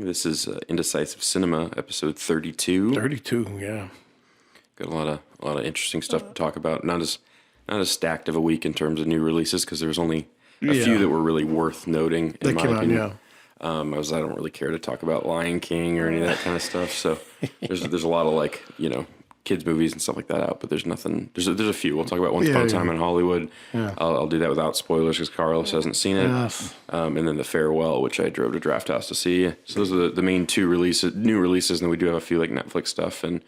This is Indecisive Cinema, episode 32. 32, yeah. Got a lot of interesting stuff to talk about. Not as stacked of a week in terms of new releases because there was only a few that were really worth noting in my opinion. I don't really care to talk about Lion King or any of that kind of stuff. So there's a lot of kids movies and stuff like that out, but there's nothing. There's a few. We'll talk about Once Upon a Time in Hollywood. Yeah. I'll do that without spoilers because Carlos hasn't seen it. Yes. And then The Farewell, which I drove to Draft House to see. So those are the main two new releases, and then we do have a few like Netflix stuff and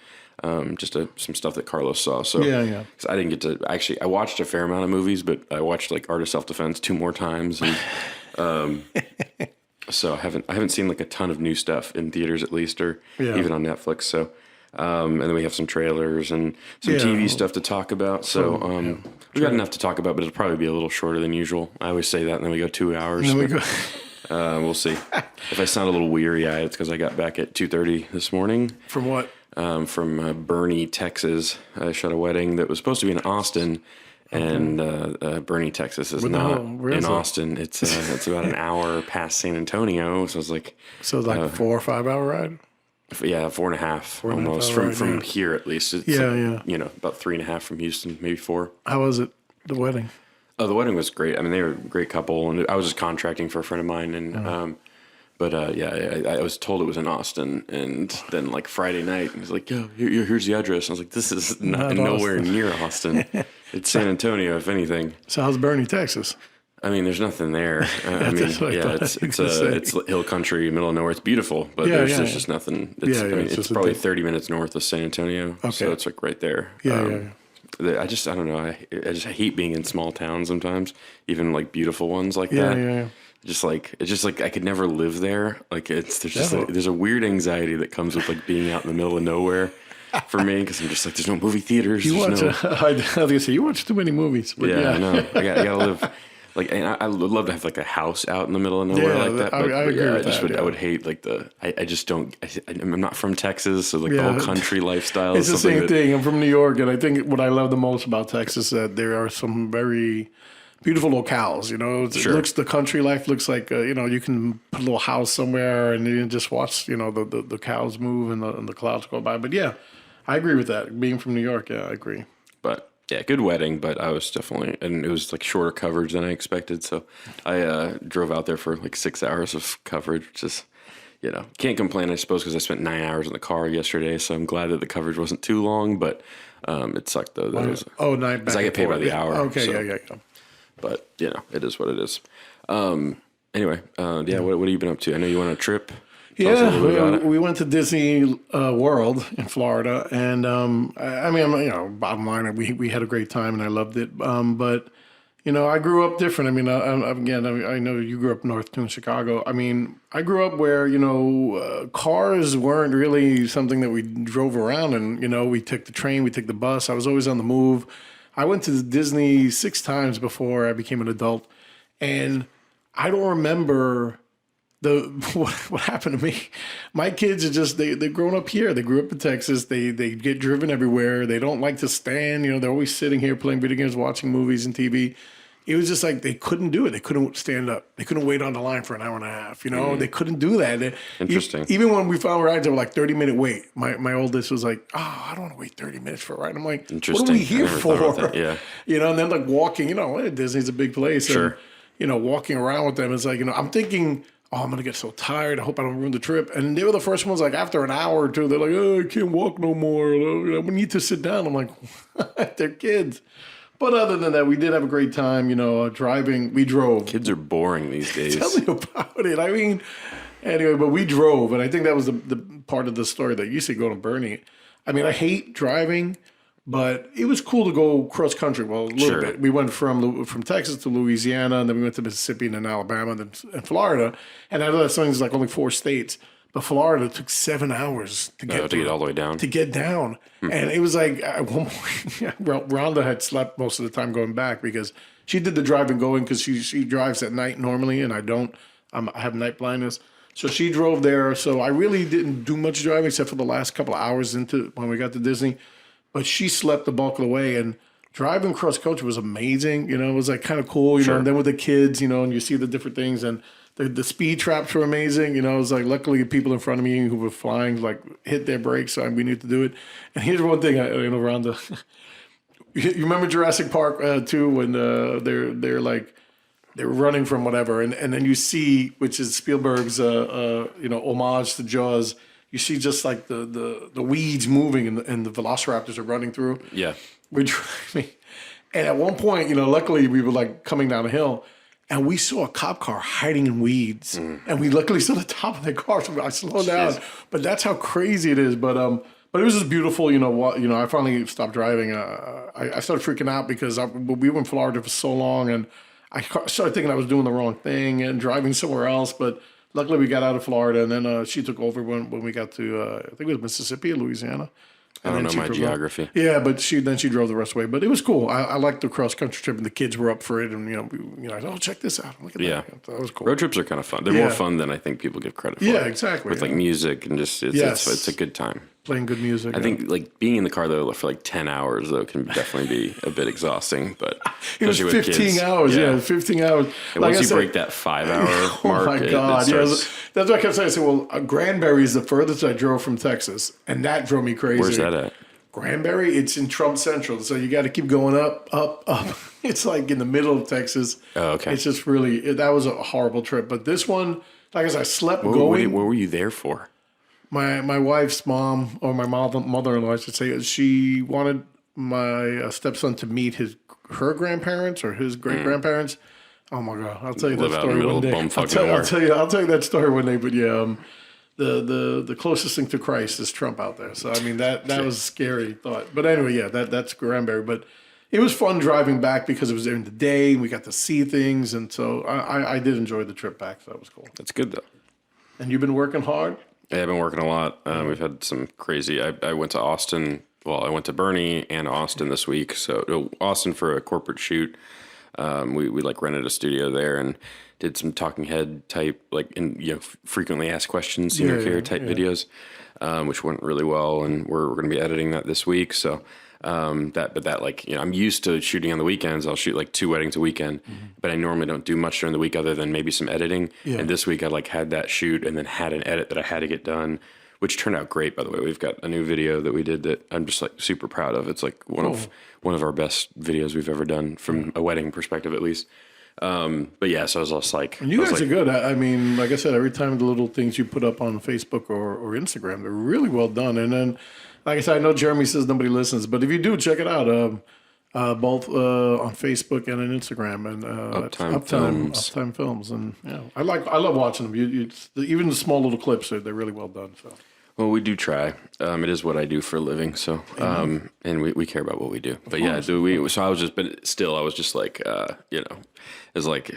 just some stuff that Carlos saw. So yeah. Cause I didn't get to actually. I watched a fair amount of movies, but I watched like Art of Self-Defense 2 more times, and so I haven't seen like a ton of new stuff in theaters at least, or even on Netflix. So. And then we have some trailers and some TV stuff to talk about. So we've got enough to talk about, but it'll probably be a little shorter than usual. I always say that, and then we go 2 hours. We'll see. If I sound a little weary-eyed, it's because I got back at 2:30 this morning. From what? From Bernie, Texas. I shot a wedding that was supposed to be in Austin, and Bernie, Texas is not in Austin. It's about an hour past San Antonio. So it's like a 4 or 5 hour ride. Yeah, 4.5 almost from here at least. It's about 3.5 from Houston, maybe 4. How was it? The wedding? Oh, the wedding was great. I mean, they were a great couple, and I was just contracting for a friend of mine, and I was told it was in Austin, and then like Friday night, he was like, "Yo, here's the address." And I was like, "This is nowhere near Austin. It's San Antonio, if anything." So how's Bernie, Texas? I mean, there's nothing there. It's hill country, middle of nowhere. It's beautiful, but there's just nothing. It's probably 30 minutes north of San Antonio, so it's like right there. I don't know. I just hate being in small towns sometimes, even like beautiful ones like that. It's just like I could never live there. Like there's a weird anxiety that comes with like being out in the middle of nowhere. For me, because I'm just like, there's no movie theaters. I was gonna say you watch too many movies. But I know. I gotta live. Like, and I would love to have like a house out in the middle of nowhere like that. But, I agree with that. I would hate like I just don't. I'm not from Texas, so like the whole country lifestyle. It's the same thing. I'm from New York, and I think what I love the most about Texas is that there are some very beautiful locales. You know, the country life looks like you can put a little house somewhere and you just watch the cows move and the clouds go by. But yeah, I agree with that. Being from New York, I agree. But. Yeah, good wedding, but I was and it was like shorter coverage than I expected. So I drove out there for like 6 hours of coverage, which is, can't complain, I suppose, because I spent 9 hours in the car yesterday. So I'm glad that the coverage wasn't too long, but it sucked though. Because I get paid by the hour. Okay, so, yeah. But, it is what it is. Anyway, what have you been up to? I know you went on a trip. Yeah, we went to Disney World in Florida, and bottom line, we had a great time, and I loved it. But I grew up different. I mean, I know you grew up north too in Chicago. I mean, I grew up where cars weren't really something that we drove around, and we took the train, we took the bus. I was always on the move. I went to Disney 6 times before I became an adult, and I don't remember. What happened to me? My kids are just they've grown up here. They grew up in Texas. They get driven everywhere. They don't like to stand. They're always sitting here playing video games, watching movies and TV. It was just like they couldn't do it. They couldn't stand up. They couldn't wait on the line for an hour and a half. They couldn't do that. Interesting. Even when we found rides, they were like 30-minute wait. My oldest was like, "Oh, I don't want to wait 30 minutes for a ride." I'm like, "What are we here for?" Yeah. And then like walking. Disney's a big place. Sure. And, walking around with them is like I'm thinking. Oh, I'm going to get so tired. I hope I don't ruin the trip. And they were the first ones, like, after an hour or two, they're like, "Oh, I can't walk no more. We need to sit down." I'm like, they're kids. But other than that, we did have a great time, driving. We drove. Kids are boring these days. Tell me about it. I mean, anyway, but we drove. And I think that was the part of the story that you said go to Bernie. I mean, I hate driving. But it was cool to go cross country. Well, a little bit. We went from Texas to Louisiana, and then we went to Mississippi and then Alabama and then Florida. And I know that something's like only 4 states, but Florida took 7 hours to get all the way down. To get down, and it was like at one point, Rhonda had slept most of the time going back because she did the driving going because she drives at night normally, and I don't. I have night blindness. So she drove there. So I really didn't do much driving except for the last couple of hours into when we got to Disney. But she slept the bulk of the way, and driving cross country was amazing. It was like kind of cool, know. And then with the kids, and you see the different things. And The speed traps were amazing. It was like luckily people in front of me who were flying like hit their brakes, so we knew to do it. And here's one thing, around the. You remember Jurassic Park 2 when they're running from whatever, and then you see, which is Spielberg's homage to Jaws. You see just like the weeds moving and the velociraptors are running through. Yeah, we're driving, and at one point, luckily we were like coming down a hill. And we saw a cop car hiding in weeds, and we luckily saw the top of their car, so I slowed down. But that's how crazy it is. But it was just beautiful. I finally stopped driving. I started freaking out because we were in Florida for so long, and I started thinking I was doing the wrong thing and driving somewhere else. But luckily, we got out of Florida, and then she took over when we got to I think it was Mississippi or Louisiana. I don't know my geography. Yeah, but she drove the rest of the way. But it was cool. I liked the cross country trip, and the kids were up for it. And check this out. Look at that. That was cool. Road trips are kind of fun. They're more fun than I think people give credit for. Yeah, exactly. With like music and just it's a good time. Playing good music. I think like being in the car though for like 10 hours though can definitely be a bit exhausting. But it was 15 hours. Yeah, 15 hours. And once you break that 5 hour mark, oh my God! That's what I kept saying. I said, "Well, Granbury is the furthest I drove from Texas, and that drove me crazy." Where's that at? Granbury, it's in Trump Central, so you got to keep going up. It's like in the middle of Texas. Oh, okay. It's just that was a horrible trip. But this one, like I said, I slept What were you there for? My wife's mom, or my mother-in-law, I should say, she wanted my stepson to meet her grandparents or his great-grandparents. Oh my God! I'll tell you that story one day. I'll tell you that story one day. But yeah. The closest thing to Christ is Trump out there. So, I mean, that was a scary thought. But anyway, yeah, that's Granbury. But it was fun driving back because it was during the day and we got to see things. And so I did enjoy the trip back. So that was cool. That's good, though. And you've been working hard? Yeah, I've been working a lot. We've had some crazy... I went to Austin. Well, I went to Bernie and Austin this week. So Austin for a corporate shoot. We like rented a studio there and did some talking head type, frequently asked questions, senior care type videos, which went really well. And we're going to be editing that this week. So, I'm used to shooting on the weekends. I'll shoot like 2 weddings a weekend, but I normally don't do much during the week other than maybe some editing. Yeah. And this week I had that shoot and then had an edit that I had to get done, which turned out great, by the way. We've got a new video that we did that I'm just super proud of. It's like one of our best videos we've ever done from a wedding perspective, at least. But yeah, so I was just like, and you guys are good. I mean, like I said, every time the little things you put up on Facebook or Instagram, they're really well done. And then, like I said, I know Jeremy says nobody listens, but if you do, check it out. Both on Facebook and on Instagram and Uptime Films. And I love watching them. Even the small little clips, they're really well done. So. Well, we do try. It is what I do for a living. So, and we care about what we do. But yeah, so I was just like, it's like,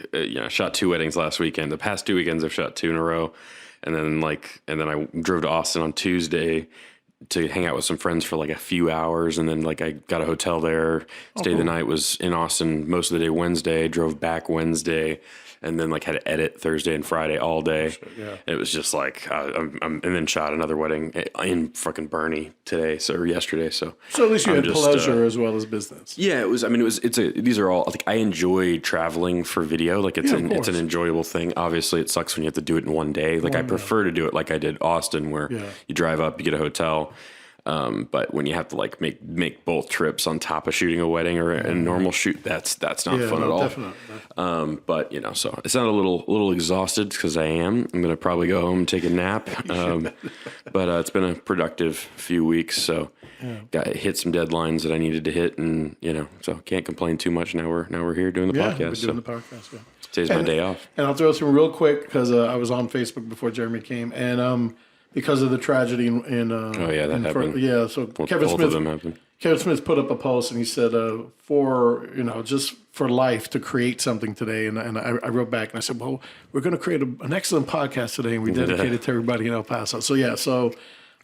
shot 2 weddings last weekend. The past 2 weekends I've shot 2 in a row. And then I drove to Austin on Tuesday to hang out with some friends for like a few hours. And then I got a hotel there, stayed the night, was in Austin most of the day Wednesday, drove back Wednesday. And then had to edit Thursday and Friday all day. Yeah. It was just and then shot another wedding in fucking Bernie today, or yesterday. So at least you had pleasure as well as business. Yeah, it was. I mean, these are all I enjoy traveling for video. It's an enjoyable thing. Obviously, it sucks when you have to do it in one day. I prefer to do it like I did Austin, where you drive up, you get a hotel. But when you have to make both trips on top of shooting a wedding or a normal shoot, that's not fun at all. Definitely. But so it's not a little exhausted because I am. I'm gonna probably go home and take a nap. But it's been a productive few weeks. So got hit some deadlines that I needed to hit, and so can't complain too much. Now we're here doing the podcast. We're doing the podcast. Yeah. Today's my day off. And I'll throw some real quick because I was on Facebook before Jeremy came, and because of the tragedy in that happened. So both of them happened. Kevin Smith put up a post and he said, just for life to create something today. And I wrote back and I said, well, we're going to create an excellent podcast today, and we dedicate it to everybody in El Paso. So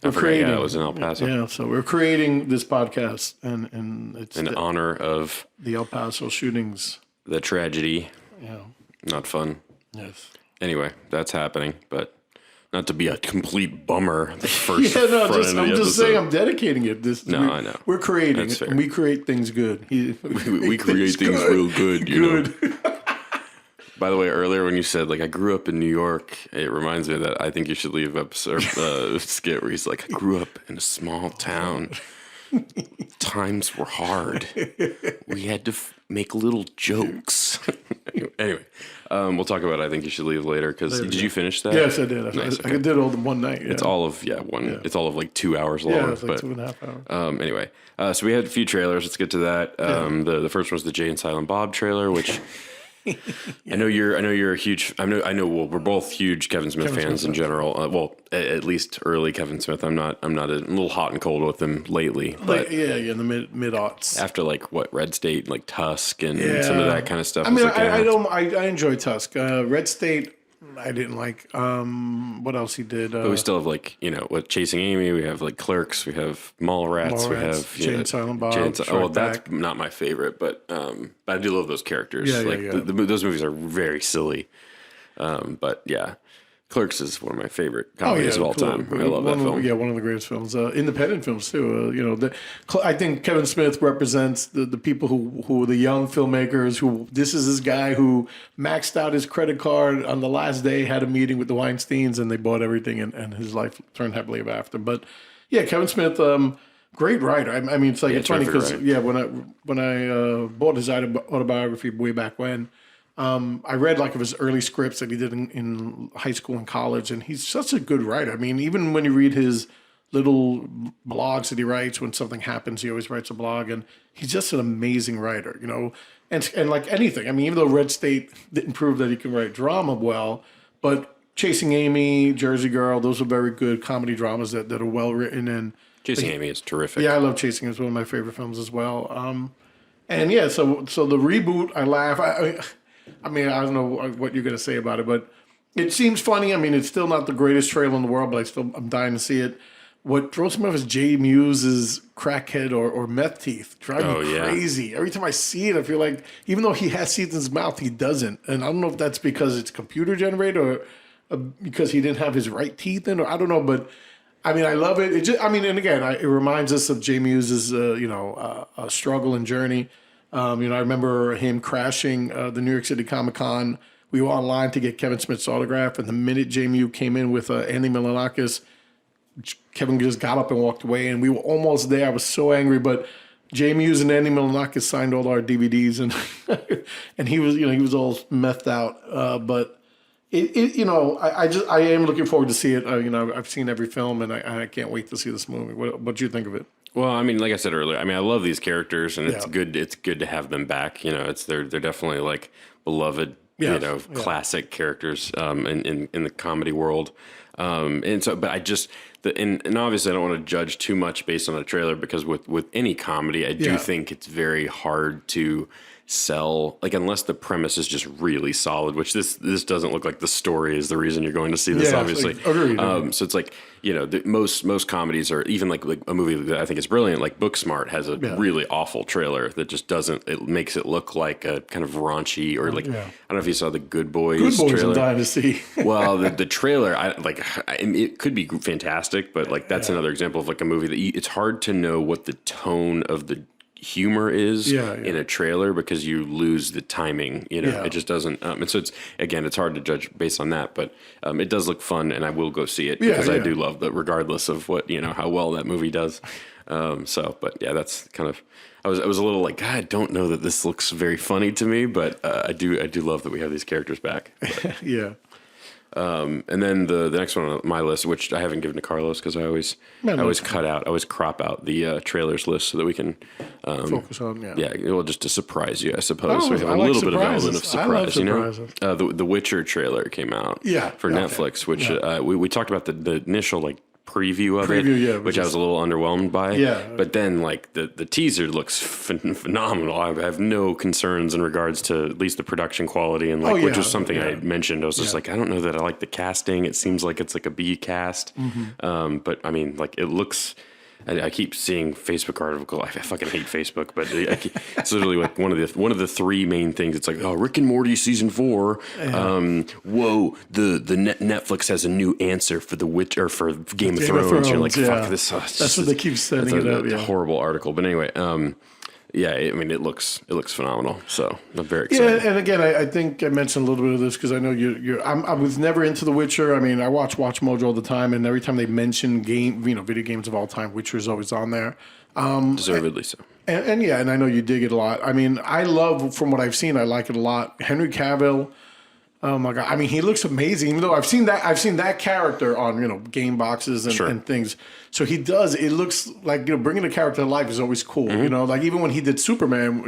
we're creating. Yeah, it was in El Paso. Yeah, so we're creating this podcast, and it's in honor of the El Paso shootings. The tragedy. Yeah. Not fun. Yes. Anyway, that's happening, but. Not to be a complete bummer. The first I'm just saying I'm dedicating it. I know. We're creating it, and we create things good. We create things real good, you know. By the way, earlier when you said like I grew up in New York, it reminds me that I think you should leave episode skit where he's like, I grew up in a small town. Times were hard. We had to make little jokes. Anyway, we'll talk about I think you should leave later because did you finish that? Yes, I did. Nice, I did it all in one night. Yeah. It's all of It's all of like 2 hours long. Yeah, it's like 2.5 hours. Anyway, so we had a few trailers. Let's get to that. The first one was the Jay and Silent Bob trailer, which I know you're a huge. Well, we're both huge Kevin Smith fans in general. Well, at least early Kevin Smith. I'm not a little hot and cold with him lately. But in the mid aughts. After like Red State, like Tusk, and some of that kind of stuff. I mean, I enjoy Tusk. Red State, I didn't like. What else he did? But we still have like with Chasing Amy. We have like Clerks. We have Mallrats. We have Jay and Silent Bob. That's not my favorite, but I do love those characters. Those movies are very silly. But yeah, Clerks is one of my favorite comedies of all time. I love that film. Yeah, one of the greatest films. Independent films too. I think Kevin Smith represents the people who are the young filmmakers. Who this is this guy who maxed out his credit card on the last day, had a meeting with the Weinsteins, and they bought everything, and his life turned happily ever after. But yeah, Kevin Smith, great writer. I mean, it's funny because when I bought his autobiography way back when. I read like of his early scripts that he did in high school and college, and he's such a good writer. I mean, even when you read his little blogs that he writes when something happens, he always writes a blog, and he's just an amazing writer, and like anything. I mean, even though Red State didn't prove that he can write drama well, but Chasing Amy, Jersey Girl, those are very good comedy dramas that are well written. And Chasing Amy is terrific. Yeah, I love Chasing Amy. It's one of my favorite films as well. And yeah, so the reboot, I laugh. I mean, I don't know what you're going to say about it, but it seems funny. I mean, it's still not the greatest trailer in the world, but I'm dying to see it. What throws me off is Jay Muse's crackhead or meth teeth. Drive me crazy. Every time I see it, I feel like even though he has teeth in his mouth, he doesn't. And I don't know if that's because it's computer generated or because he didn't have his right teeth in, or I don't know. But I mean, I love it. And again, it reminds us of Jay Muse's, struggle and journey. I remember him crashing the New York City Comic Con. We were online to get Kevin Smith's autograph, and the minute Jay Muse came in with Andy Milonakis, Kevin just got up and walked away, and we were almost there. I was so angry, but Jay Muse and Andy Milonakis signed all our DVDs, and and he was all methed out. But I am looking forward to see it. I've seen every film, and I can't wait to see this movie. What do you think of it? Well, I mean, like I said earlier, I mean, I love these characters, and it's good. It's good to have them back. They're definitely like beloved, classic characters in the comedy world. And so, but I just and obviously, I don't want to judge too much based on a trailer because with any comedy, I do think it's very hard to sell, like, unless the premise is just really solid, which this doesn't look like. The story is the reason you're going to see this, obviously. So it's like, most comedies, are even like a movie that I think is brilliant, like Booksmart, has a really awful trailer that just doesn't, it makes it look like a kind of raunchy, or like, I don't know if you saw the Good Boys trailer. I'm dying to see. Well, the trailer, it could be fantastic, but like that's another example of like a movie that it's hard to know what the tone of the humor is in a trailer because you lose the timing. It just doesn't. And so it's hard to judge based on that, but it does look fun, and I will go see it because I do love that, regardless of what how well that movie does. But yeah, that's kind of. I was a little like, God, I don't know that this looks very funny to me, but I do love that we have these characters back. Yeah. And then the next one on my list, which I haven't given to Carlos because I always crop out the trailers list so that we can focus on just to surprise you, I suppose. We have a little bit of element of surprise. The Witcher trailer came out for Netflix, which we talked about the initial preview of it, which I was a little underwhelmed by. But then the teaser looks phenomenal. I have no concerns in regards to at least the production quality and which was something I mentioned. I was just like, I don't know that I like the casting. It seems like it's like a B cast. But I mean, it looks. I keep seeing Facebook article. I fucking hate Facebook, but it's literally like one of the three main things. It's like, oh, Rick and Morty season 4. Whoa, the Netflix has a new answer for the Witch or for Game of Thrones. You're like, fuck this. That's what they keep sending it up. Horrible article, but anyway. Yeah, I mean, it looks phenomenal. So I'm very excited. Yeah, and again, I think I mentioned a little bit of this because I know I was never into The Witcher. I mean, I watch Mojo all the time, and every time they mention video games of all time, Witcher is always on there. Deservedly so. And yeah, and I know you dig it a lot. I mean, I love, from what I've seen, I like it a lot. Henry Cavill. Oh my God! I mean, he looks amazing. Even though I've seen that character on game boxes and things. So he does. It looks like bringing a character to life is always cool. Mm-hmm. Like even when he did Superman,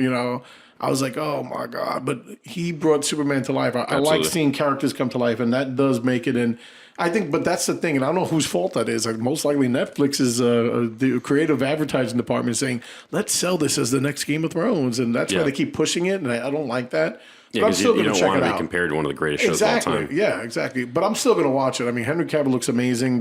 I was like, oh my God! But he brought Superman to life. I like seeing characters come to life, and that does make it. And I think, but that's the thing, and I don't know whose fault that is. Like, most likely, Netflix is the creative advertising department saying, let's sell this as the next Game of Thrones, and that's why they keep pushing it. And I don't like that. Yeah, because you don't want to be compared to one of the greatest shows of all time. Yeah, exactly. But I'm still going to watch it. I mean, Henry Cavill looks amazing.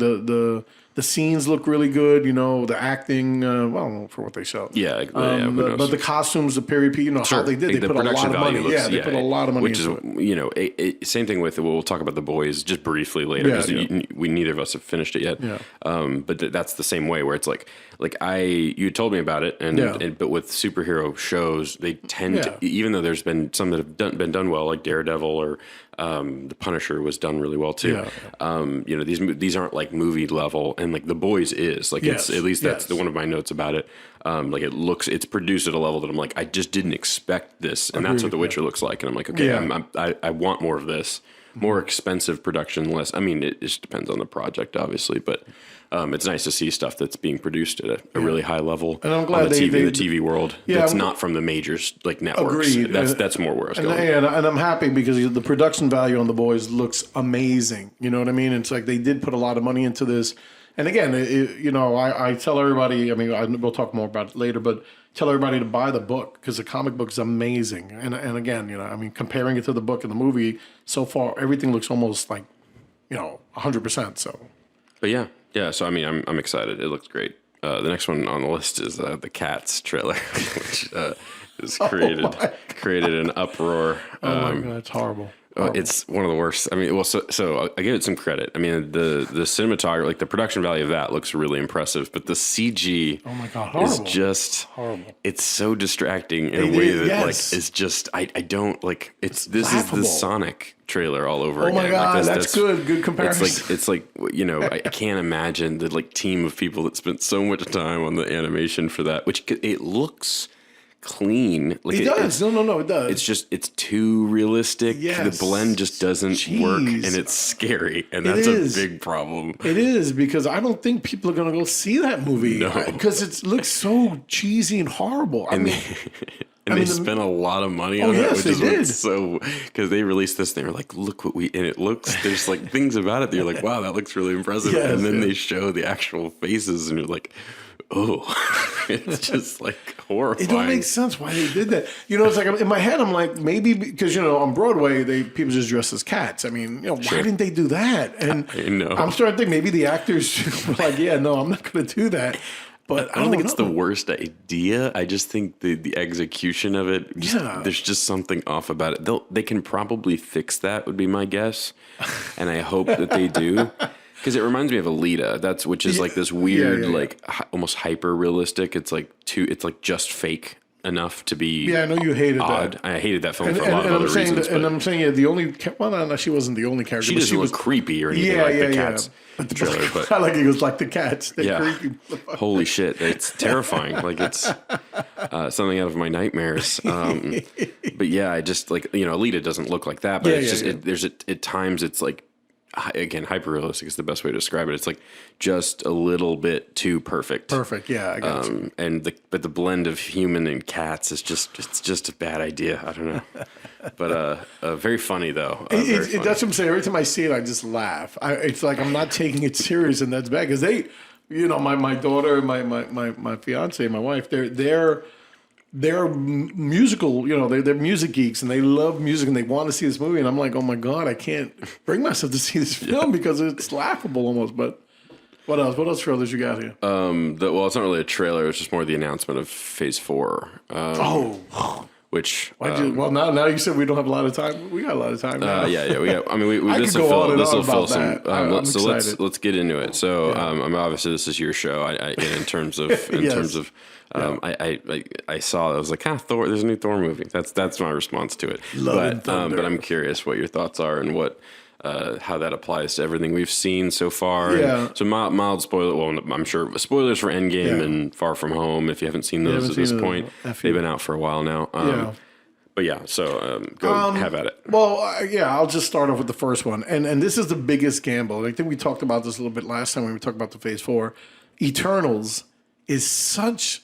The scenes look really good. The acting, well, for what they show. Yeah, but the costumes, the period piece, how they did. They put a lot of money. They put a lot of money into it. Same thing with, we'll talk about The Boys just briefly later because we neither of us have finished it yet. Yeah. But that's the same way where it's like you told me about it, but with superhero shows, they tend to, even though there's been some that have been done well, like Daredevil or The Punisher was done really well too. Yeah. These aren't like movie level, and like The Boys is like it's at least that's one of my notes about it. Like it's produced at a level that I'm like, I just didn't expect this, and that's what The Witcher looks like, and I'm like, okay, I want more of this. More expensive production, less. I mean, it just depends on the project, obviously, but it's nice to see stuff that's being produced at a really high level. And I'm glad on the TV world. That's not from the majors like networks. Agreed. That's more where I was going. And I'm happy because the production value on The Boys looks amazing. You know what I mean? It's like they did put a lot of money into this. And again, I tell everybody. I mean, we'll talk more about it later, but tell everybody to buy the book because the comic book is amazing. And again, I mean, comparing it to the book and the movie, so far everything looks almost like 100%. So, but yeah. So I mean, I'm excited. It looks great. The next one on the list is the Cats trailer, which has created an uproar. Oh my God, it's horrible. It's one of the worst. I mean, well, so I give it some credit. I mean, the cinematography, like the production value of that looks really impressive, but the CG is just horrible. It's so distracting in a way that is just I don't like. This is the Sonic trailer all over again. Oh my God, that's good. Good comparison. It's like I can't imagine the team of people that spent so much time on the animation for that, which it looks clean. Like it does. No, it does. It's too realistic. Yes. The blend just doesn't work, and it's scary, and that's a big problem. It is, because I don't think people are going to go see that movie because it looks so cheesy and horrible. They spent a lot of money on it, which is so, because they released this and they were like, look what and it looks, there's like things about it that you're like, wow, that looks really impressive. Yes, and then they show the actual faces and you're like, oh, it's just like horrifying. It don't make sense why they did that. It's like in my head, I'm like, maybe because, on Broadway, people just dress as cats. I mean, why didn't they do that? And I'm starting to think maybe the actors were like, yeah, no, I'm not going to do that. But I don't think it's the worst idea. I just think the execution of it, there's just something off about it. They can probably fix that, would be my guess. And I hope that they do. Because it reminds me of Alita, which is like this weird, almost hyper realistic. It's like just fake enough to be. Yeah, I know you hated odd. that. I hated that film for a lot of other reasons. And I'm saying, the only she wasn't the only character. She doesn't look creepy or anything like the Cats trailer. But I like it was like the Cats. They're creepy. Holy shit, it's terrifying. Like it's something out of my nightmares. But yeah, I just Alita doesn't look like that. But it's just at times it's like. Again, hyper-realistic is the best way to describe it. It's like just a little bit too perfect. Perfect, yeah, I got you. But the blend of human and cats is just a bad idea. I don't know. But very funny, though. That's what I'm saying. Every time I see it, I just laugh. It's like I'm not taking it serious, and that's bad. Because my daughter, my fiance, my wife, they're musical, they're music geeks and they love music and they want to see this movie. And I'm like, oh my God, I can't bring myself to see this film because it's laughable almost. But what else? What else trailers you got here? Well, it's not really a trailer. It's just more the announcement of Phase 4. which well, now you said we don't have a lot of time. We got a lot of time now. yeah. We got. I mean, this will fill some. So let's get into it. So obviously this is your show. In terms of I saw. I was like, Thor. There's a new Thor movie. That's my response to it. But I'm curious what your thoughts are and what. How that applies to everything we've seen so far. Yeah. And so mild spoiler. Well, I'm sure spoilers for Endgame and Far From Home. If you haven't seen those at this point, they've been out for a while now. But yeah, so go have at it. Well, I'll just start off with the first one, and this is the biggest gamble. I think we talked about this a little bit last time when we talked about the Phase 4. Eternals is such.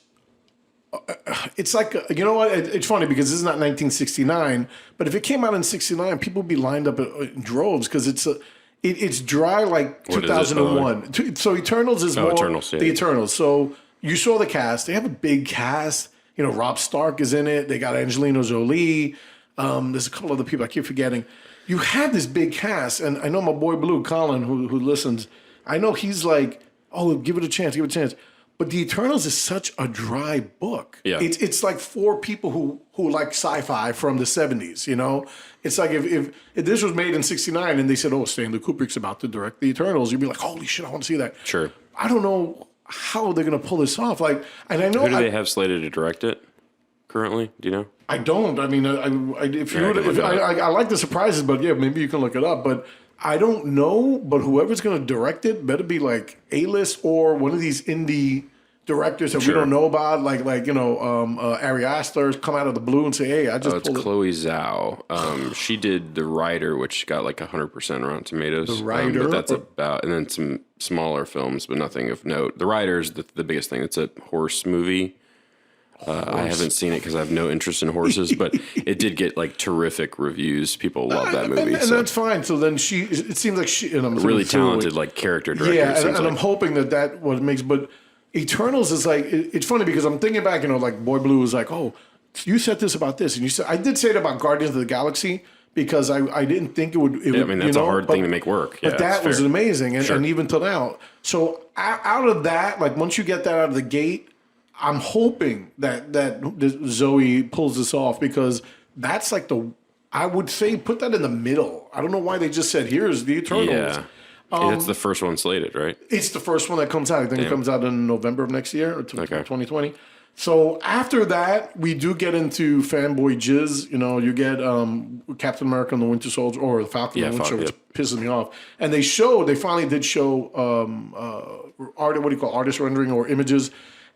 It's like, you know what? It's funny because this is not 1969, but if it came out in 69, people would be lined up in droves because it's dry like 2001. So Eternals is more Eternals, the Eternals. So you saw the cast. They have a big cast. You know, Rob Stark is in it. They got Angelina Jolie. There's a couple other people I keep forgetting. You have this big cast, and I know my boy Blue, Colin, who listens, I know he's like, oh, give it a chance. But The Eternals is such a dry book. Yeah. It's like for people who like sci-fi from the 70s, you know? It's like if this was made in 69 and they said, oh, Stanley Kubrick's about to direct The Eternals, you'd be like, holy shit, I want to see that. Sure. I don't know how they're going to pull this off. Like, and I know... Who do they have slated to direct it currently? Do you know? I don't. I mean, I like the surprises, but yeah, maybe you can look it up. But I don't know. But whoever's going to direct it better be like A-list or one of these indie directors that we don't know about, like Ari Aster come out of the blue and say, "Hey, I just." It's Chloe Zhao. She did The Rider, which got like 100% Rotten Tomatoes. The Rider, but that's about, and then some smaller films, but nothing of note. The Rider's the biggest thing. It's a horse movie. I haven't seen it because I have no interest in horses, but it did get like terrific reviews. People love that movie, and that's fine. So then it seems like she, and I'm really talented, like character director. Yeah, and I'm hoping that what it makes, but. Eternals is like, it's funny because I'm thinking back, like Boy Blue was like, oh, you said this about this. And you said, I did say it about Guardians of the Galaxy because I didn't think it would. I mean, that's a hard thing to make work. But that was amazing. And even till now. So out of that, like once you get that out of the gate, I'm hoping that Zoe pulls this off because that's like I would say put that in the middle. I don't know why they just said, here's the Eternals. Yeah. It's the first one slated, right? It's the first one that comes out. I think it comes out in November of next year, or 2020. So after that, we do get into fanboy jizz. You know, you get Captain America and the Winter Soldier, or the Falcon and the Winter Soldier, which pisses me off. And they finally did show artist rendering or images,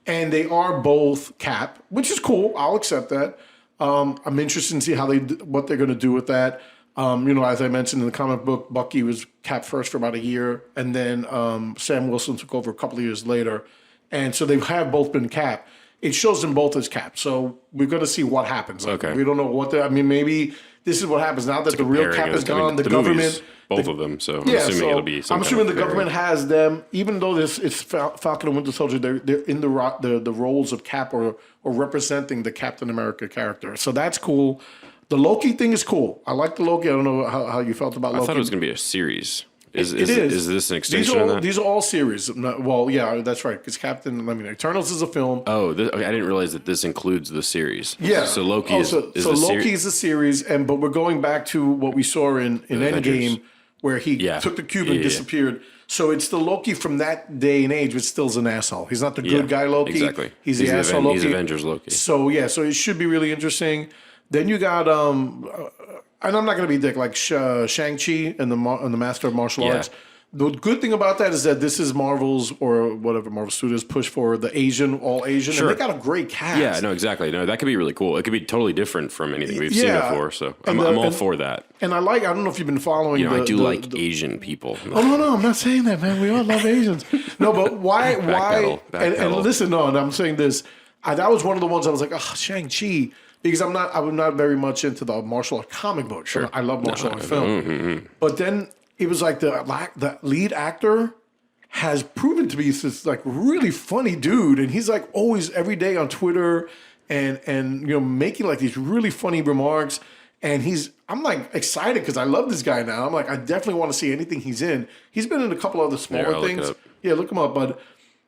and they are both Cap, which is cool. I'll accept that. I'm interested to see what they're going to do with that. As I mentioned in the comic book, Bucky was Cap first for about a year, and then Sam Wilson took over a couple of years later. And so they have both been Cap. It shows them both as Cap. So we're going to see what happens. Like, we don't know maybe this is what happens now that the real Cap is gone. The government... Both of them, so I'm assuming it'll be some I'm assuming the government has them, even though it's Falcon and Winter Soldier, they're in the roles of Cap or representing the Captain America character. So that's cool. The Loki thing is cool. I like the Loki. I don't know how you felt about Loki. I thought it was going to be a series. Is this an extension of that? These are all series. Well, yeah, that's right. Because Eternals is a film. Oh, I didn't realize that this includes the series. Yeah. So Loki is a series, but we're going back to what we saw in Endgame, where he took the cube and disappeared. So it's the Loki from that day and age, but still is an asshole. He's not the good guy Loki. Exactly. He's the asshole Loki. He's Avengers Loki. So it should be really interesting. Then you got, and I'm not going to be dick, like Shang-Chi and the Master of Martial Arts. The good thing about that is that this is Marvel's, or whatever Marvel Studios push for, the all Asian. Sure. And they got a great cast. Yeah, no, exactly. No, that could be really cool. It could be totally different from anything we've seen before. So I'm all for that. And I don't know if you've been following. I do like Asian people. Oh, no, I'm not saying that, man. We all love Asians. No, but why? And listen, and I'm saying this. That was one of the ones I was like, oh, Shang-Chi. Because I'm not very much into the martial art comic books. Sure. I love martial art film. Mm-hmm. But then it was like the lead actor has proven to be this like really funny dude, and he's like always every day on Twitter and making like these really funny remarks. And I'm like excited because I love this guy now. I'm like, I definitely want to see anything he's in. He's been in a couple other smaller things. Look him up, but.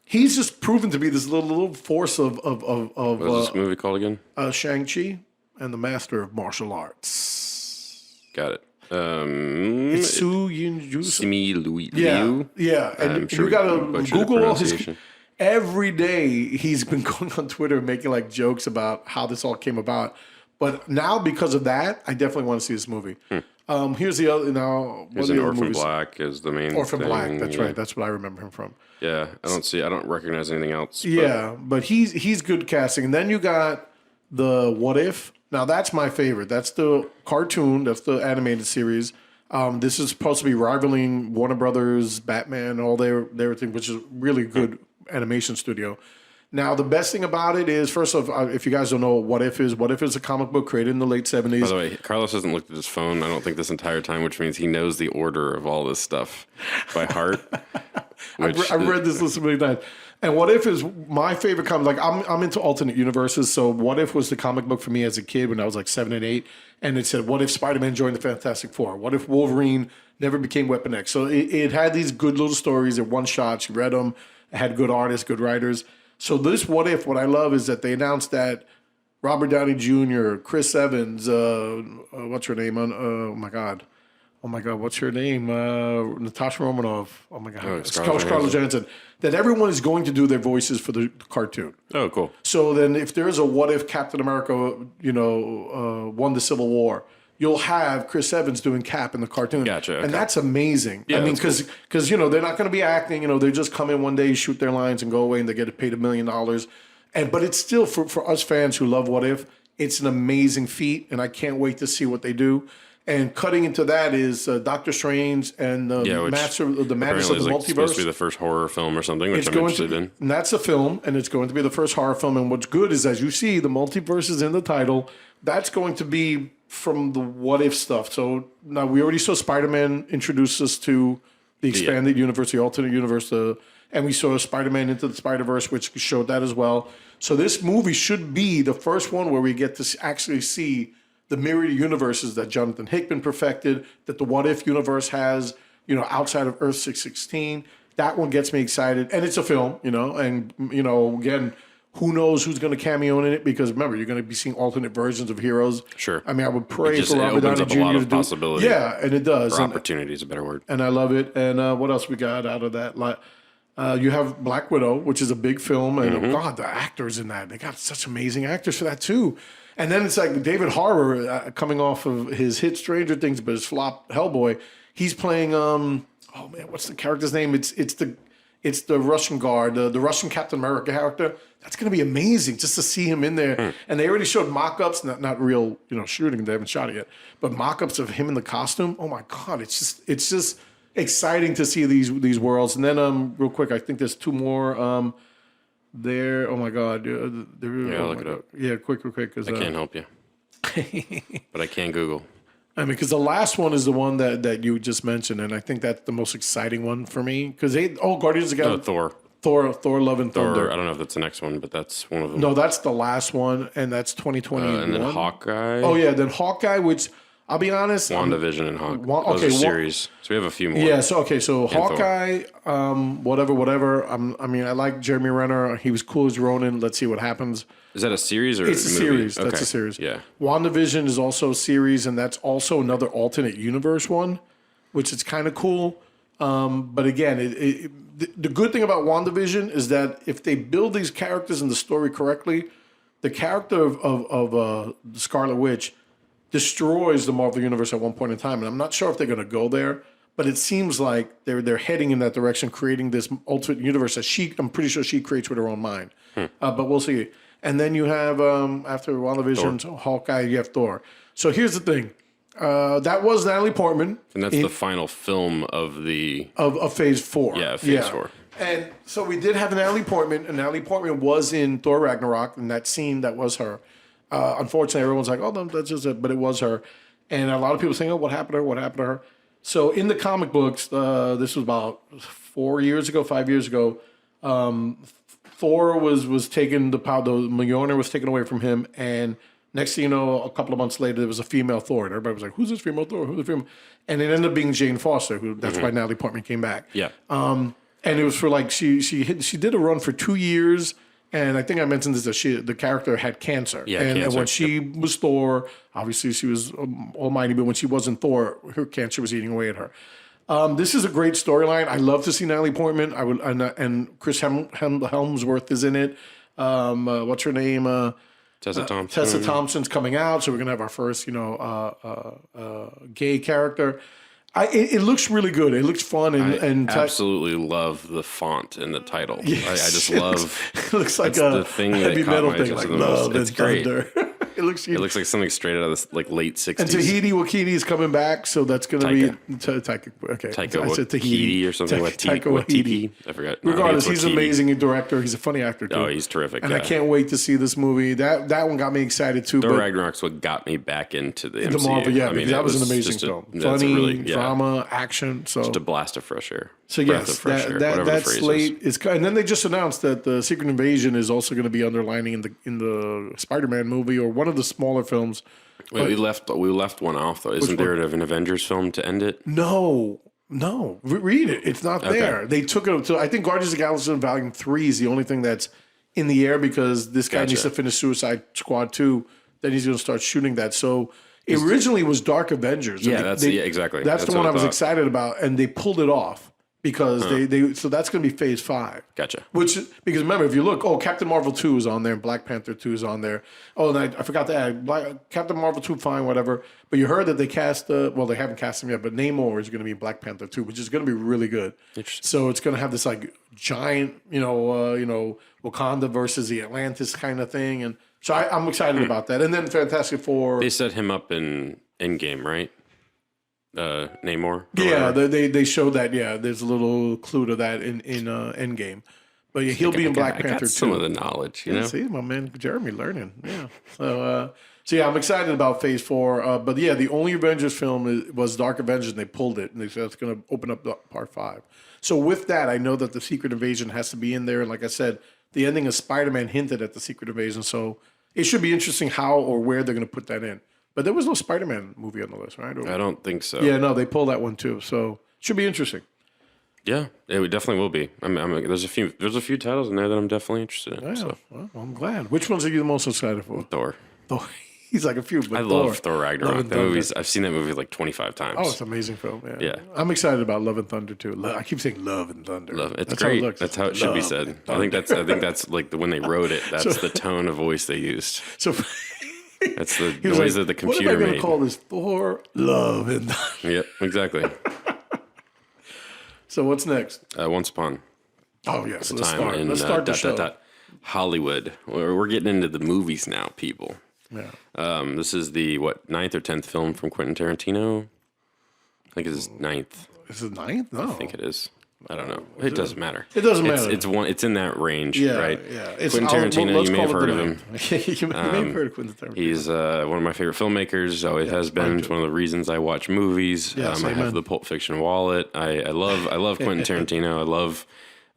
He's just proven to be this little force of what is this movie called again? Shang-Chi. and the master of martial arts. Got it. It's Su Yunju. Simi Liu. Yeah. And I'm sure you got to Google all his... Every day he's been going on Twitter making like jokes about how this all came about. But now because of that, I definitely want to see this movie. Here's the other now. Here's an Orphan Black is the main Orphan thing. Black, that's right. That's what I remember him from. Yeah, I don't recognize anything else. But he's good casting. And then you got the What If. Now that's my favorite. That's the cartoon. That's the animated series. This is supposed to be rivaling Warner Brothers, Batman, all their thing, which is really good animation studio. Now, the best thing about it is, first off, if you guys don't know what If is a comic book created in the late 70s. By the way, Carlos hasn't looked at his phone, I don't think, this entire time, which means he knows the order of all this stuff by heart. I've read this list many times. And What If is my favorite comic. Like, I'm into alternate universes, so What If was the comic book for me as a kid when I was like 7 and 8. And it said, what if Spider-Man joined the Fantastic Four? What if Wolverine never became Weapon X? So it had these good little stories. They're one shots. You read them. It had good artists, good writers. So this What If, what I love is that they announced that Robert Downey Jr., Chris Evans, what's her name? Oh my God, what's her name? Natasha Romanoff. Oh my God, Scarlett Johansson. That everyone is going to do their voices for the cartoon. Oh, cool. So then, if there is a What If Captain America, won the Civil War, you'll have Chris Evans doing Cap in the cartoon. Gotcha. Okay. And that's amazing. Yeah, I mean, because they're not going to be acting. They just come in one day, shoot their lines, and go away, and they get paid $1 million. But it's still, for us fans who love What If, it's an amazing feat, and I can't wait to see what they do. And cutting into that is Doctor Strange and the Madness of the Multiverse. It's supposed to be the first horror film or something, which I'm interested in. And that's a film, and it's going to be the first horror film. And what's good is, as you see, the multiverse is in the title. That's going to be from the What If stuff. So now we already saw Spider-Man introduce us to the expanded universe, the alternate universe, and we saw Spider-Man Into the Spider-Verse, which showed that as well. So this movie should be the first one where we get to actually see the mirrored universes that Jonathan Hickman perfected, that the What If universe has, outside of Earth 616. That one gets me excited. And it's a film, and, again, who knows who's going to cameo in it? Because remember, you're going to be seeing alternate versions of heroes. Sure. I mean, I would pray for Robert Downey Jr. a lot of possibility. Yeah, and it does. Or opportunity is a better word. And I love it. And what else we got out of that? You have Black Widow, which is a big film, and God, the actors in that, they got such amazing actors for that too. And then it's like David Harbour coming off of his hit Stranger Things, but his flop Hellboy. He's playing what's the character's name? It's the Russian guard, the Russian Captain America character. That's going to be amazing just to see him in there. And they already showed mock-ups, not real, shooting. They haven't shot it yet, but mock-ups of him in the costume. Oh my God, it's just exciting to see these worlds. And then real quick, I think there's two more there. Oh my God, look it up. Yeah, quick, because I can't help you, but I can Google. I mean, because the last one is the one that you just mentioned, and I think that's the most exciting one for me. Because Guardians of the Galaxy. Thor, Love and Thunder. I don't know if that's the next one, but that's one of them. No, that's the last one, and that's 2021. And then Hawkeye. Oh yeah, then Hawkeye, which I'll be honest, WandaVision and Hawkeye. Those are series. So we have a few more. Yeah. So Hawkeye, whatever. I mean, I like Jeremy Renner. He was cool as Ronan. Let's see what happens. Is that a series or it's a movie? series? Okay. That's a series. Yeah. WandaVision is also a series, and that's also another alternate universe one, which is kind of cool. But again, the good thing about WandaVision is that if they build these characters in the story correctly, the character of the Scarlet Witch destroys the Marvel Universe at one point in time. And I'm not sure if they're going to go there, but it seems like they're heading in that direction, creating this alternate universe that I'm pretty sure she creates with her own mind. But we'll see. And then you have, after WandaVision, Hawkeye, you have Thor. So here's the thing. That was Natalie Portman. And that's the final film of Phase 4. Yeah, Phase 4. And so we did have Natalie Portman, and Natalie Portman was in Thor Ragnarok, and that scene, that was her. Unfortunately, everyone's like, oh, no, that's just it, but it was her. And a lot of people saying, oh, what happened to her? So in the comic books, this was about 5 years ago, Thor was taken, the Mjolnir was taken away from him, and next thing you know, a couple of months later, there was a female Thor, and everybody was like, who's this female Thor? Who's the female? And it ended up being Jane Foster, that's why Natalie Portman came back. Yeah. And it was for like, she did a run for 2 years, And I think I mentioned this, that the character had cancer. Yeah, and when she was Thor, obviously she was almighty, but when she wasn't Thor, her cancer was eating away at her. This is a great storyline. I love to see Natalie Portman. And Chris Helmsworth is in it. What's her name? Tessa Thompson. Tessa Thompson's coming out, so we're gonna have our first, gay character. It looks really good. It looks fun and absolutely love the font and the title. Yes, I just love. It looks like the thing heavy that metal caught my thing, attention like the most. love It's and great. thunder. It looks like something straight out of this late 60s. And Tahiti Wakiti is coming back, so that's going to be Taika. Okay, Taika I said Tahiti or something. Taika Waititi. I forgot. Regardless, he's an amazing director. He's a funny actor too. Oh, he's terrific. And I can't wait to see this movie. That one got me excited too. Thor Ragnarok's what got me back into the MCU. Marvel, because that was an amazing film. Funny, drama, action. So just a blast of fresh air. So yes, that slate is, and then they just announced that the Secret Invasion is also going to be underlining in the Spider-Man movie or one of the smaller films. Wait, we left one off though. Isn't there an Avengers film to end it? No. Read it. It's not there. They took it. So I think Guardians of the Galaxy Volume 3 is the only thing that's in the air because this guy needs to finish Suicide Squad 2. Then he's going to start shooting that. So it originally was Dark Avengers. Yeah, exactly. That's the one I was excited about, and they pulled it off. Because so that's going to be Phase 5. Gotcha. Because remember, if you look, Captain Marvel 2 is on there, and Black Panther 2 is on there. Oh, and I forgot to add, Captain Marvel 2, fine, whatever. But you heard that they cast, they haven't cast him yet, but Namor is going to be in Black Panther 2, which is going to be really good. Interesting. So it's going to have this giant, Wakanda versus the Atlantis kind of thing, and so I'm excited about that. And then Fantastic Four. They set him up in Endgame, right? Namor. Yeah, they showed that. Yeah, there's a little clue to that in Endgame. But yeah, he'll be in Black Panther too. Some of the knowledge, you know. See, my man Jeremy learning. Yeah. So I'm excited about Phase 4. But yeah, the only Avengers film was Dark Avengers, and they pulled it, and they said it's going to open up Part 5. So with that, I know that the Secret Invasion has to be in there. And like I said, the ending of Spider-Man hinted at the Secret Invasion, so it should be interesting how or where they're going to put that in. But there was no Spider-Man movie on the list, right? I don't think so. Yeah, no, they pulled that one too. So it should be interesting. Yeah, it definitely will be. There's a few titles in there that I'm definitely interested in. Yeah, so. well, I'm glad. Which ones are you the most excited for? Thor. He's like a few, but I love Thor Ragnarok. I've seen that movie like 25 times. Oh, it's an amazing film. Yeah. I'm excited about Love and Thunder too. I keep saying Love and Thunder. That's great. How that's how it should be said. I think that's like when they wrote it. That's the tone of voice they used. So. That's the noise that the computer made. What am I going to call this? Thor, Love, and Thunder. Yep, exactly. So what's next? Once Upon. Oh, yes. Let's start the show. Hollywood. We're getting into the movies now, people. Yeah. This is the, 9th or 10th film from Quentin Tarantino? I think it's his 9th. Is it 9th? No. I think it is. I don't know. It doesn't matter. It doesn't matter. It's in that range, right? Yeah. Quentin Tarantino, you may have heard of him. You may have heard of Quentin Tarantino. He's one of my favorite filmmakers. Always has been. It's one of the reasons I watch movies. Yes, I have the Pulp Fiction wallet. I love Quentin Tarantino. I love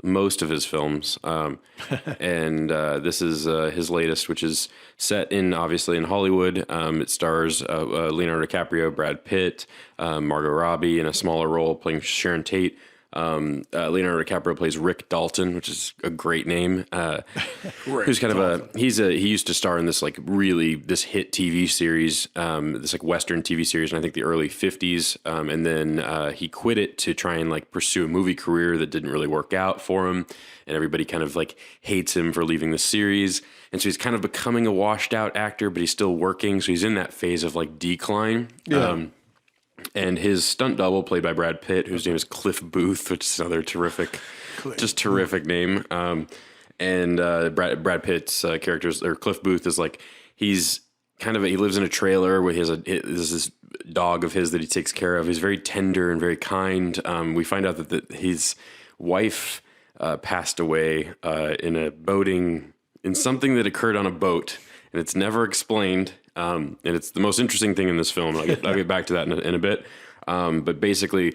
most of his films. And this is his latest, which is set obviously in Hollywood. It stars Leonardo DiCaprio, Brad Pitt, Margot Robbie in a smaller role playing Sharon Tate. Leonardo DiCaprio plays Rick Dalton, which is a great name. Who's kind of he used to star in this this hit TV series, this Western TV series in I think the early 50s. And then he quit it to try and pursue a movie career that didn't really work out for him. And everybody kind of hates him for leaving the series. And so he's kind of becoming a washed out actor, but he's still working. So he's in that phase of decline. Yeah. And his stunt double, played by Brad Pitt, whose name is Cliff Booth, which is another terrific name. And Brad Pitt's Cliff Booth is he's he lives in a trailer where there's this dog of his that he takes care of. He's very tender and very kind. We find out that his wife passed away in something that occurred on a boat, and it's never explained. And it's the most interesting thing in this film. I'll get back to that in a bit. But basically,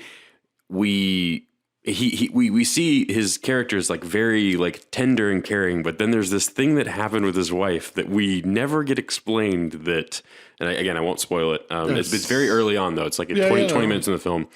we see his characters very tender and caring. But then there's this thing that happened with his wife that we never get explained. And I won't spoil it. It's very early on though. It's 20 minutes in the film.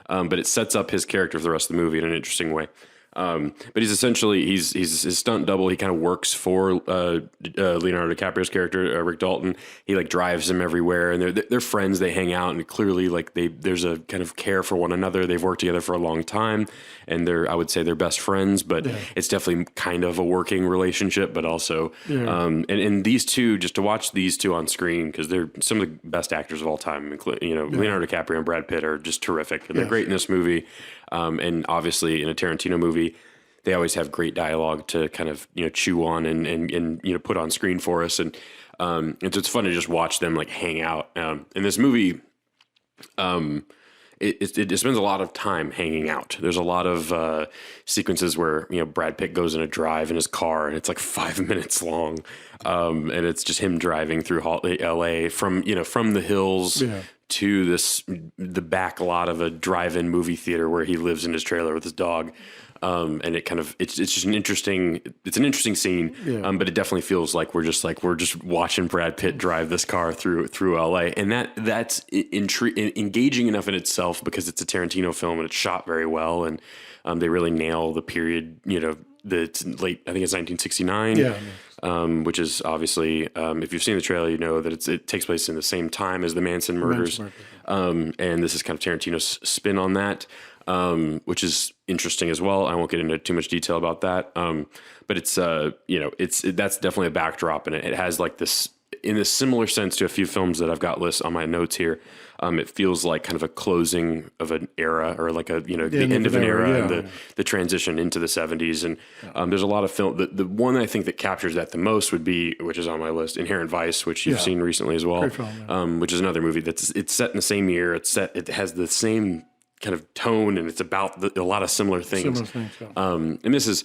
But it sets up his character for the rest of the movie in an interesting way. But he's essentially he's his stunt double. He kind of works for Leonardo DiCaprio's character, Rick Dalton. He like drives him everywhere, and they're friends. They hang out, and clearly like there's a kind of care for one another. They've worked together for a long time, and I would say they're best friends. But it's definitely kind of a working relationship, but also and these two, just to watch these two on screen, because they're some of the best actors of all time. Leonardo DiCaprio and Brad Pitt are just terrific, and they're great in this movie. And obviously in a Tarantino movie, they always have great dialogue to kind of, chew on and put on screen for us. And so it's fun to just watch them like hang out. In this movie, it spends a lot of time hanging out. There's a lot of sequences where, Brad Pitt goes in a drive in his car and it's like 5 minutes long. And it's just him driving through LA from the hills to the back lot of a drive-in movie theater where he lives in his trailer with his dog. And it's just an interesting scene. But it definitely feels like we're just watching Brad Pitt drive this car through LA. And that's engaging enough in itself because it's a Tarantino film and it's shot very well. And they really nail the period, the late, I think it's 1969, which is obviously, if you've seen the trailer, you know that it takes place in the same time as the Manson murders. And this is kind of Tarantino's spin on that, which is interesting as well. I won't get into too much detail about that. But it's, that's definitely a backdrop, and it has like this, in a similar sense to a few films that I've got lists on my notes here. It feels like kind of a closing of an era, or like the end of an era, and the transition into the 70s. And there's a lot of film. The one I think that captures that the most would be, which is on my list, Inherent Vice, which you've seen recently as well. Great film, which is another movie it's set in the same year. It has the same kind of tone, and it's about a lot of similar things. And this is.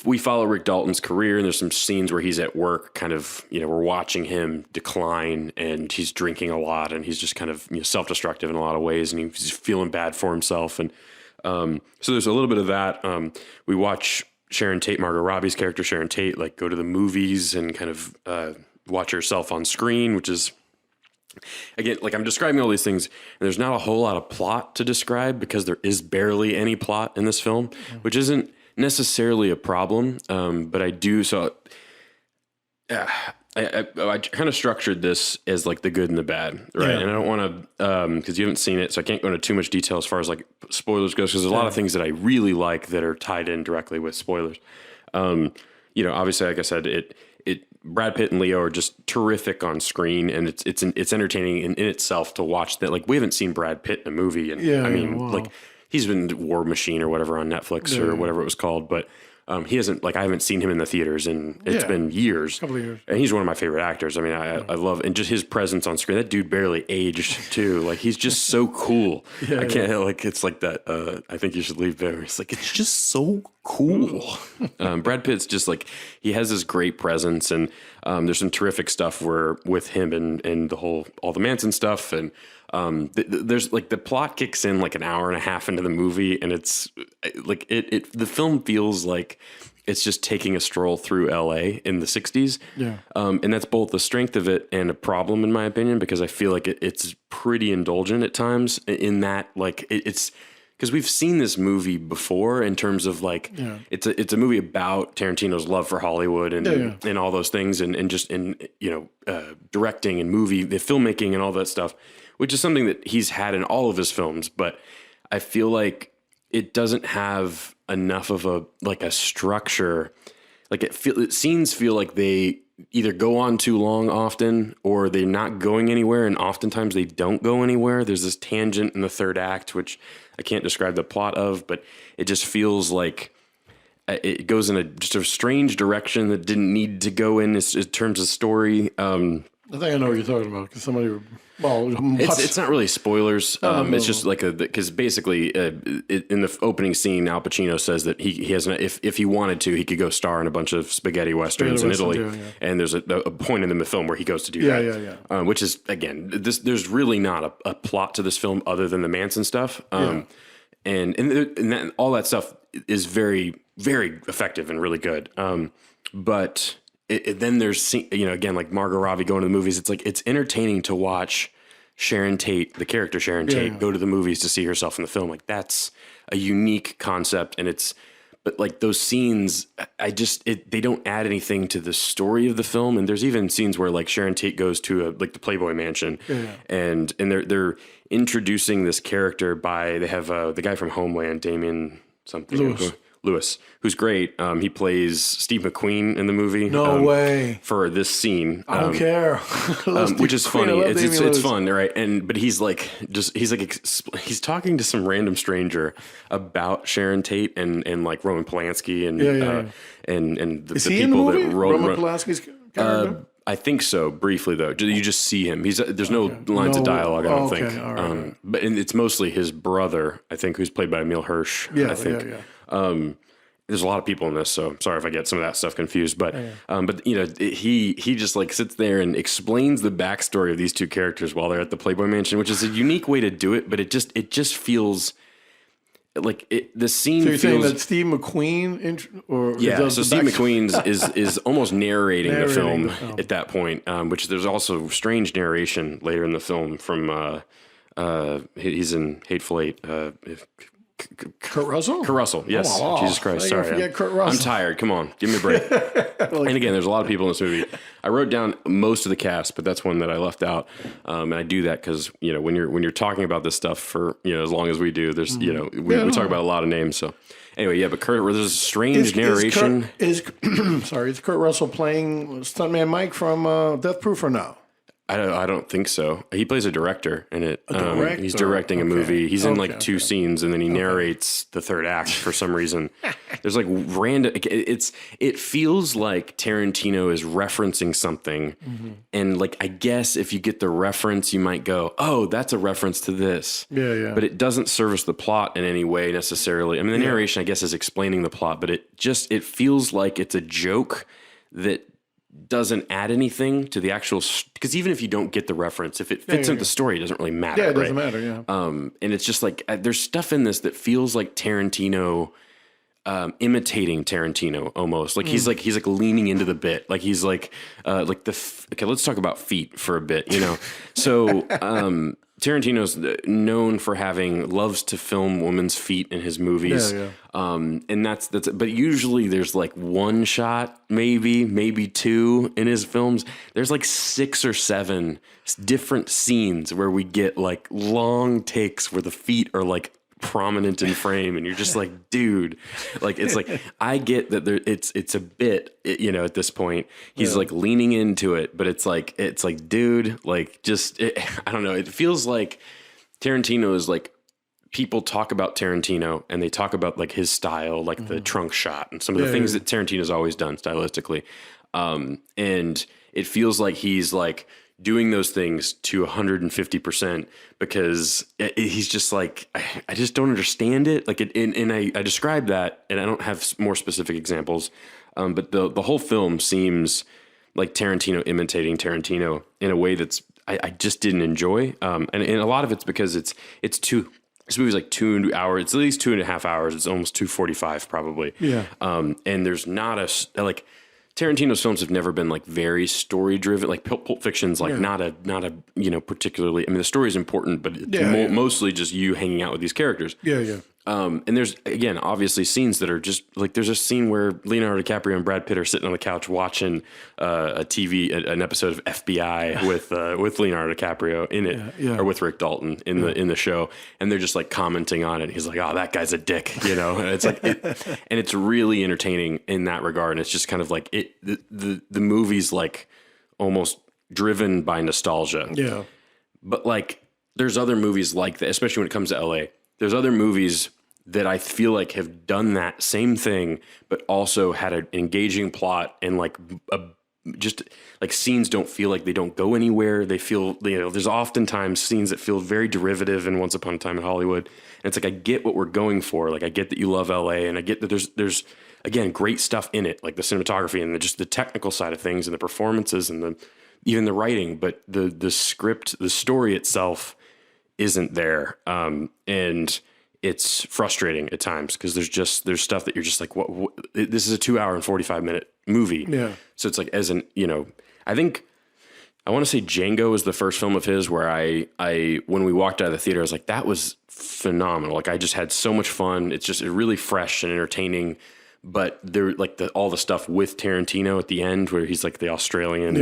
We follow Rick Dalton's career, and there's some scenes where he's at work, kind of, we're watching him decline, and he's drinking a lot, and he's just kind of self-destructive in a lot of ways, and he's feeling bad for himself. And so there's a little bit of that. We watch Sharon Tate, Margot Robbie's character, Sharon Tate, like go to the movies and kind of watch herself on screen, which is, again, like I'm describing all these things, and there's not a whole lot of plot to describe because there is barely any plot in this film, which isn't necessarily a problem, but I do. So I kind of structured this as like the good and the bad, right? And I don't want to, because you haven't seen it, so I can't go into too much detail as far as like spoilers goes, because there's a lot of things that I really like that are tied in directly with spoilers. Obviously, like I said, Brad Pitt and Leo are just terrific on screen, and it's entertaining in itself to watch that. Like, we haven't seen Brad Pitt in a movie, and like. He's been War Machine or whatever on Netflix or whatever it was called, but he hasn't, like, I haven't seen him in the theaters, and it's been years. Couple of years. And he's one of my favorite actors. I mean, I love, and just his presence on screen. That dude barely aged too. Like, he's just so cool. I can't, like, it's like that. I think you should leave there. It's like, it's just so cool. Brad Pitt's just like, he has this great presence, and there's some terrific stuff with him and all the Manson stuff, and there's like the plot kicks in like an hour and a half into the movie, and it's like the film feels like it's just taking a stroll through LA in the 60s. And that's both the strength of it and a problem, in my opinion, because I feel like it's pretty indulgent at times in that, like, it's because we've seen this movie before in terms of like, it's a movie about Tarantino's love for Hollywood and all those things, and just in, directing and the filmmaking and all that stuff, which is something that he's had in all of his films. But I feel like it doesn't have enough of a structure. Like scenes feel like they either go on too long often, or they're not going anywhere. And oftentimes they don't go anywhere. There's this tangent in the third act, which I can't describe the plot of, but it just feels like it goes in just a strange direction that didn't need to go in terms of story. I think I know what you're talking about, because somebody, it's not really spoilers. It's just like because basically in the opening scene, Al Pacino says that he has if he wanted to, he could go star in a bunch of spaghetti westerns in Italy, and there's a point in the film where he goes to do that. Which is, again, there's really not a plot to this film other than the Manson stuff, and all that stuff is very, very effective and really good. But then there's, again, like Margot Robbie going to the movies. It's like, it's entertaining to watch Sharon Tate, the character Sharon Tate, go to the movies to see herself in the film. Like, that's a unique concept, and it's but like those scenes, they don't add anything to the story of the film. And there's even scenes where like Sharon Tate goes to like the Playboy Mansion, and they're introducing this character they have the guy from Homeland, Damien something. Lewis, who's great. He plays Steve McQueen in the movie. No way. For this scene. I don't care. Which is funny. It's fun, right? But he's he's talking to some random stranger about Sharon Tate and like Roman Polanski and the people that Roman Polanski's character? I think so. Briefly though, you just see him. There's no lines of dialogue. I don't think. Right. But it's mostly his brother, I think, who's played by Emil Hirsch. I think. There's a lot of people in this, so sorry if I get some of that stuff confused. But he just like sits there and explains the backstory of these two characters while they're at the Playboy Mansion, which is a unique way to do it. But it just feels like the scene. So you're saying that Steve McQueen, so Steve McQueen is almost narrating the film at that point, which there's also strange narration later in the film from he's in Hateful Eight. Kurt Russell? Kurt Russell, yes. Oh, Jesus Christ, sorry. Kurt Russell. I'm tired. Come on, give me a break. And again, there's a lot of people in this movie. I wrote down most of the cast, but that's one that I left out. And I do that because when you're talking about this stuff for as long as we do, there's we talk about a lot of names. So anyway, but Kurt, there's a strange narration. Is Kurt Russell playing Stuntman Mike from Death Proof or no? I don't think so. He plays a director in it. He's directing a movie. He's in like two scenes, and then he narrates the third act for some reason. There's like random. It feels like Tarantino is referencing something, and like I guess if you get the reference, you might go, "Oh, that's a reference to this." Yeah. But it doesn't service the plot in any way necessarily. I mean, the narration, I guess, is explaining the plot, but it feels like it's a joke that doesn't add anything to the actual, because even if you don't get the reference, if it fits into the story, it doesn't really matter. Yeah, it doesn't matter. And it's just like there's stuff in this that feels like Tarantino imitating Tarantino almost. Like he's like leaning into the bit. Like he's like okay, let's talk about feet for a bit. So Tarantino's known for loves to film women's feet in his movies. And that's but usually there's like one shot, maybe two in his films. There's like 6 or 7 different scenes where we get like long takes where the feet are like prominent in frame, and you're just like, dude, like it's like I get that it's a bit, at this point he's like leaning into it, but it's like dude, like just I don't know, it feels like Tarantino is like, people talk about Tarantino and they talk about like his style, like the trunk shot and some of the things that Tarantino's always done stylistically, and it feels like he's like doing those things to 150% because he's just like, I just don't understand it. Like, and I describe that, and I don't have more specific examples, but the whole film seems like Tarantino imitating Tarantino in a way that's I just didn't enjoy, and a lot of it's because this movie's like 2 hours. It's at least 2.5 hours. It's almost 2:45 probably. And there's not like. Tarantino's films have never been like very story driven. Like Pulp Fiction's like not a particularly. I mean, the story is important, but it's mostly just you hanging out with these characters. And there's again obviously scenes that are just like, there's a scene where Leonardo DiCaprio and Brad Pitt are sitting on the couch watching an episode of FBI with Leonardo DiCaprio in it, or with Rick Dalton in the show, and they're just like commenting on it. He's like, "Oh, that guy's a dick," And it's like, and it's really entertaining in that regard. And it's just kind of like the movie's like almost driven by nostalgia. But like, there's other movies like that, especially when it comes to LA. There's other movies that I feel like have done that same thing, but also had an engaging plot, and like just like scenes don't feel like they don't go anywhere. They feel, there's oftentimes scenes that feel very derivative in Once Upon a Time in Hollywood. And it's like, I get what we're going for. Like, I get that you love LA, and I get that there's again, great stuff in it, like the cinematography and just the technical side of things and the performances and even the writing, but the script, the story itself isn't there. And it's frustrating at times because there's stuff that you're just like, what this is a 2 hour and 45 minute movie. So it's like, I think I want to say Django was the first film of his where I when we walked out of the theater, I was like, that was phenomenal. Like I just had so much fun. It's just really fresh and entertaining. But there, like all the stuff with Tarantino at the end, where he's like the Australian.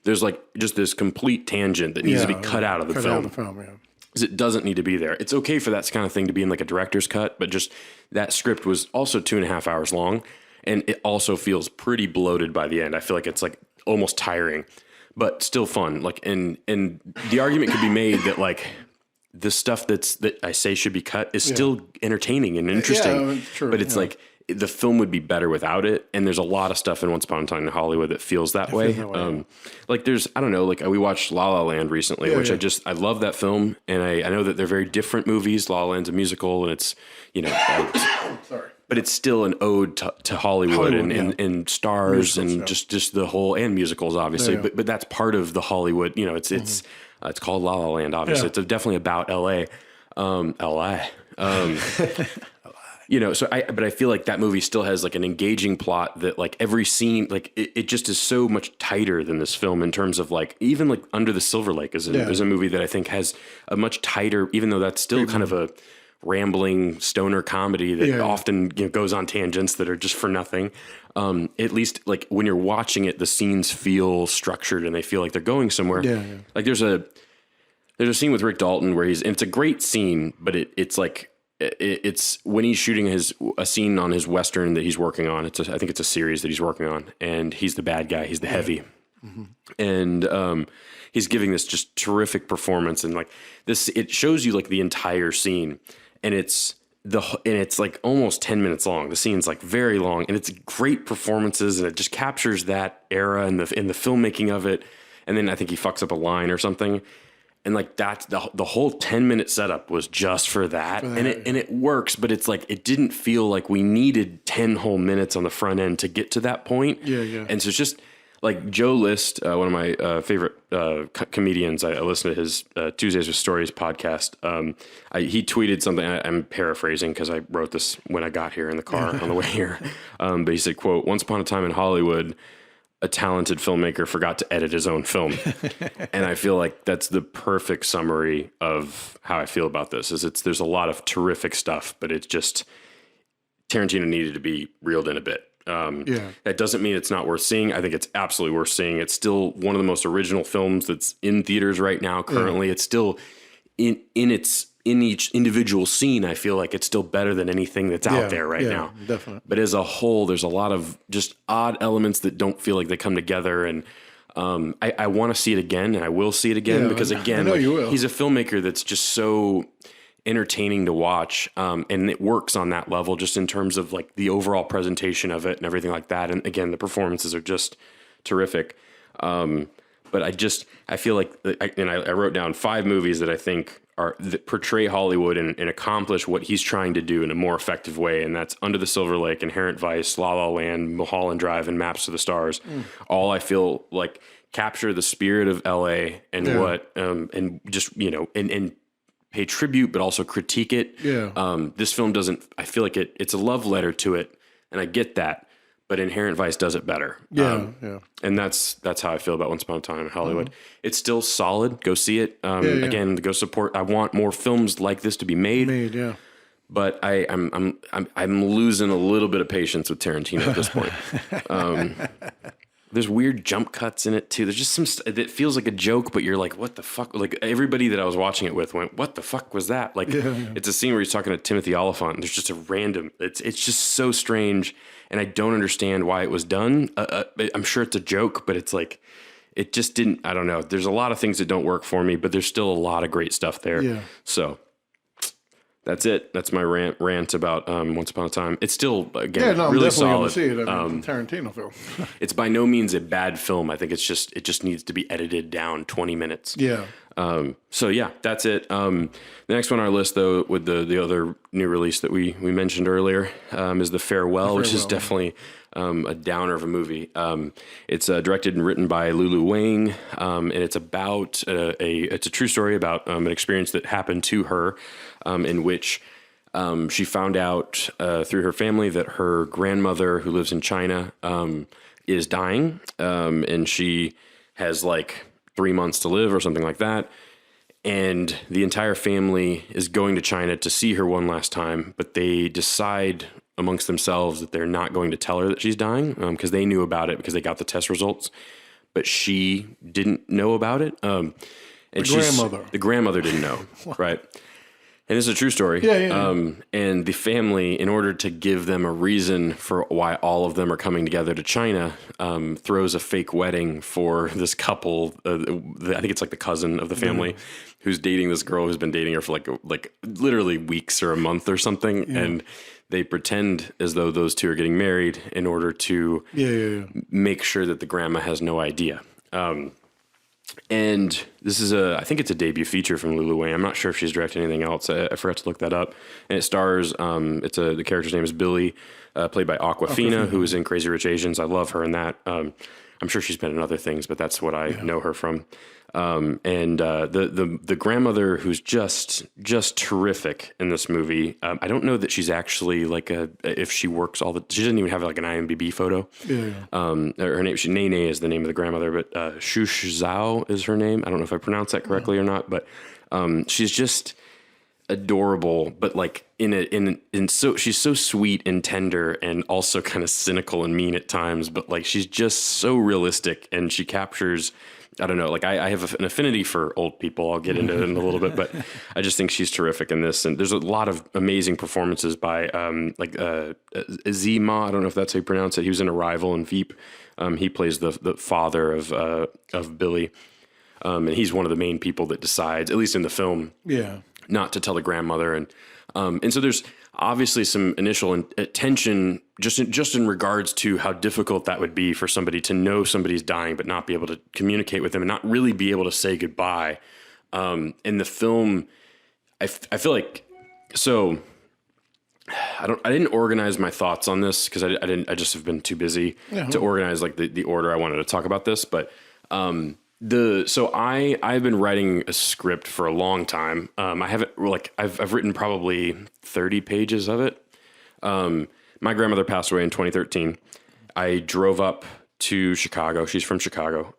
There's like just this complete tangent that needs to be cut out of the film. Because it doesn't need to be there. It's okay for that kind of thing to be in like a director's cut, but just that script was also 2.5 hours long, and it also feels pretty bloated by the end. I feel like it's like almost tiring, but still fun. Like, and the argument could be made that like the stuff that I say should be cut is still entertaining and interesting, true, but it's like the film would be better without it. And there's a lot of stuff in Once Upon a Time in Hollywood that feels that way. Like there's, I don't know, like we watched La La Land recently, which I love that film. And I know that they're very different movies. La La Land's a musical and it's, you know, sorry, but it's still an ode to Hollywood and stars musicals, and just the whole, and musicals obviously, but that's part of the Hollywood, you know, it's called La La Land, obviously. It's definitely about LA. You know, but I feel like that movie still has like an engaging plot that like every scene, like it just is so much tighter than this film in terms of like, even like Under the Silver Lake is a movie that I think has a much tighter, even though that's still kind of a rambling stoner comedy that often, you know, goes on tangents that are just for nothing. At least like when you're watching it, the scenes feel structured and they feel like they're going somewhere. Like there's a scene with Rick Dalton where and it's a great scene, but it's like, it's when he's shooting a scene on his Western that he's working on. I think it's a series that he's working on, and he's the bad guy. He's the heavy. And he's giving this just terrific performance. And like this, it shows you like the entire scene, and it's like almost 10 minutes long. The scene's like very long, and it's great performances, and it just captures that era and the filmmaking of it. And then I think he fucks up a line or something. And like that's the whole 10-minute setup was just for that. And it works, but it's like it didn't feel like we needed 10 whole minutes on the front end to get to that point. And so it's just like Joe List, one of my favorite comedians. I listen to his Tuesdays with Stories podcast. He tweeted something. I'm paraphrasing because I wrote this when I got here in the car on the way here. But he said, quote, "Once upon a time in Hollywood, a talented filmmaker forgot to edit his own film." And I feel like that's the perfect summary of how I feel about this. There's a lot of terrific stuff, but it's just Tarantino needed to be reeled in a bit. That doesn't mean it's not worth seeing. I think it's absolutely worth seeing. It's still one of the most original films that's in theaters right now. Currently, it's still in each individual scene. I feel like it's still better than anything that's out there right now. Definitely. But as a whole, there's a lot of just odd elements that don't feel like they come together. And I want to see it again, and I will see it again because again, like, he's a filmmaker that's just so entertaining to watch, and it works on that level just in terms of like the overall presentation of it and everything like that. And again, the performances are just terrific. But I feel like, I wrote down 5 movies that I think that portray Hollywood and accomplish what he's trying to do in a more effective way. And that's Under the Silver Lake, Inherent Vice, La La Land, Mulholland Drive, and Maps to the Stars. All I feel like capture the spirit of LA and and just, you know, and pay tribute, but also critique it. This film doesn't, I feel like it's a love letter to it. And I get that, but Inherent Vice does it better. And that's how I feel about Once Upon a Time in Hollywood. It's still solid. Go see it. Again, go support. I want more films like this to be made. But I'm losing a little bit of patience with Tarantino at this point. There's weird jump cuts in it too. There's just some that feels like a joke, but you're like, what the fuck? Like everybody that I was watching it with went, what the fuck was that? Like it's a scene where he's talking to Timothy Oliphant, and there's just a random. It's just so strange, and I don't understand why it was done. I'm sure it's a joke, but it's like it just didn't. I don't know. There's a lot of things that don't work for me, but there's still a lot of great stuff there. So. That's it. That's my rant about Once Upon a Time. It's still, again, really solid. See it. I mean, Tarantino film. It's by no means a bad film. I think it just needs to be edited down 20 minutes. So yeah, that's it. The next one on our list, though, with the other new release that we mentioned earlier, is The Farewell, which is definitely a downer of a movie. It's directed and written by Lulu Wang, and it's about it's a true story about an experience that happened to her, in which she found out through her family that her grandmother, who lives in China, is dying, and she has like 3 months to live or something like that. And the entire family is going to China to see her one last time, but they decide amongst themselves that they're not going to tell her that she's dying because they knew about it because they got the test results, but she didn't know about it. And the grandmother didn't know, right? And this is a true story. And the family, in order to give them a reason for why all of them are coming together to China, throws a fake wedding for this couple. I think it's like the cousin of the family who's dating this girl who's been dating her for like literally weeks or a month or something. Yeah. And they pretend as though those two are getting married in order to make sure that the grandma has no idea. And this is I think it's a debut feature from Lulu Wang. I'm not sure if she's directed anything else. I forgot to look that up. And it stars, the character's name is Billy, played by Awkwafina, who is in Crazy Rich Asians. I love her in that. I'm sure she's been in other things, but that's what I know her from. And the grandmother, who's just terrific in this movie. I don't know that she's actually if she works she doesn't even have like an IMDb photo. Her name, Nene is the name of the grandmother, but Shush Zhao is her name. I don't know if I pronounced that correctly or not, but she's just adorable, but like she's so sweet and tender and also kind of cynical and mean at times, but like she's just so realistic, and she captures, I don't know, like I have an affinity for old people. I'll get into it in a little bit, but I just think she's terrific in this. And there's a lot of amazing performances by Zima. I don't know if that's how you pronounce it. He was in Arrival and Veep. He plays the father of Billy. And he's one of the main people that decides, at least in the film, not to tell the grandmother. And so there's obviously some initial tension just in regards to how difficult that would be for somebody to know somebody's dying but not be able to communicate with them and not really be able to say goodbye. In the film, I feel like, so I didn't organize my thoughts on this because I just have been too busy to organize like the order I wanted to talk about this, but I've been writing a script for a long time. I've written probably 30 pages of it. My grandmother passed away in 2013. I drove up to Chicago. She's from Chicago.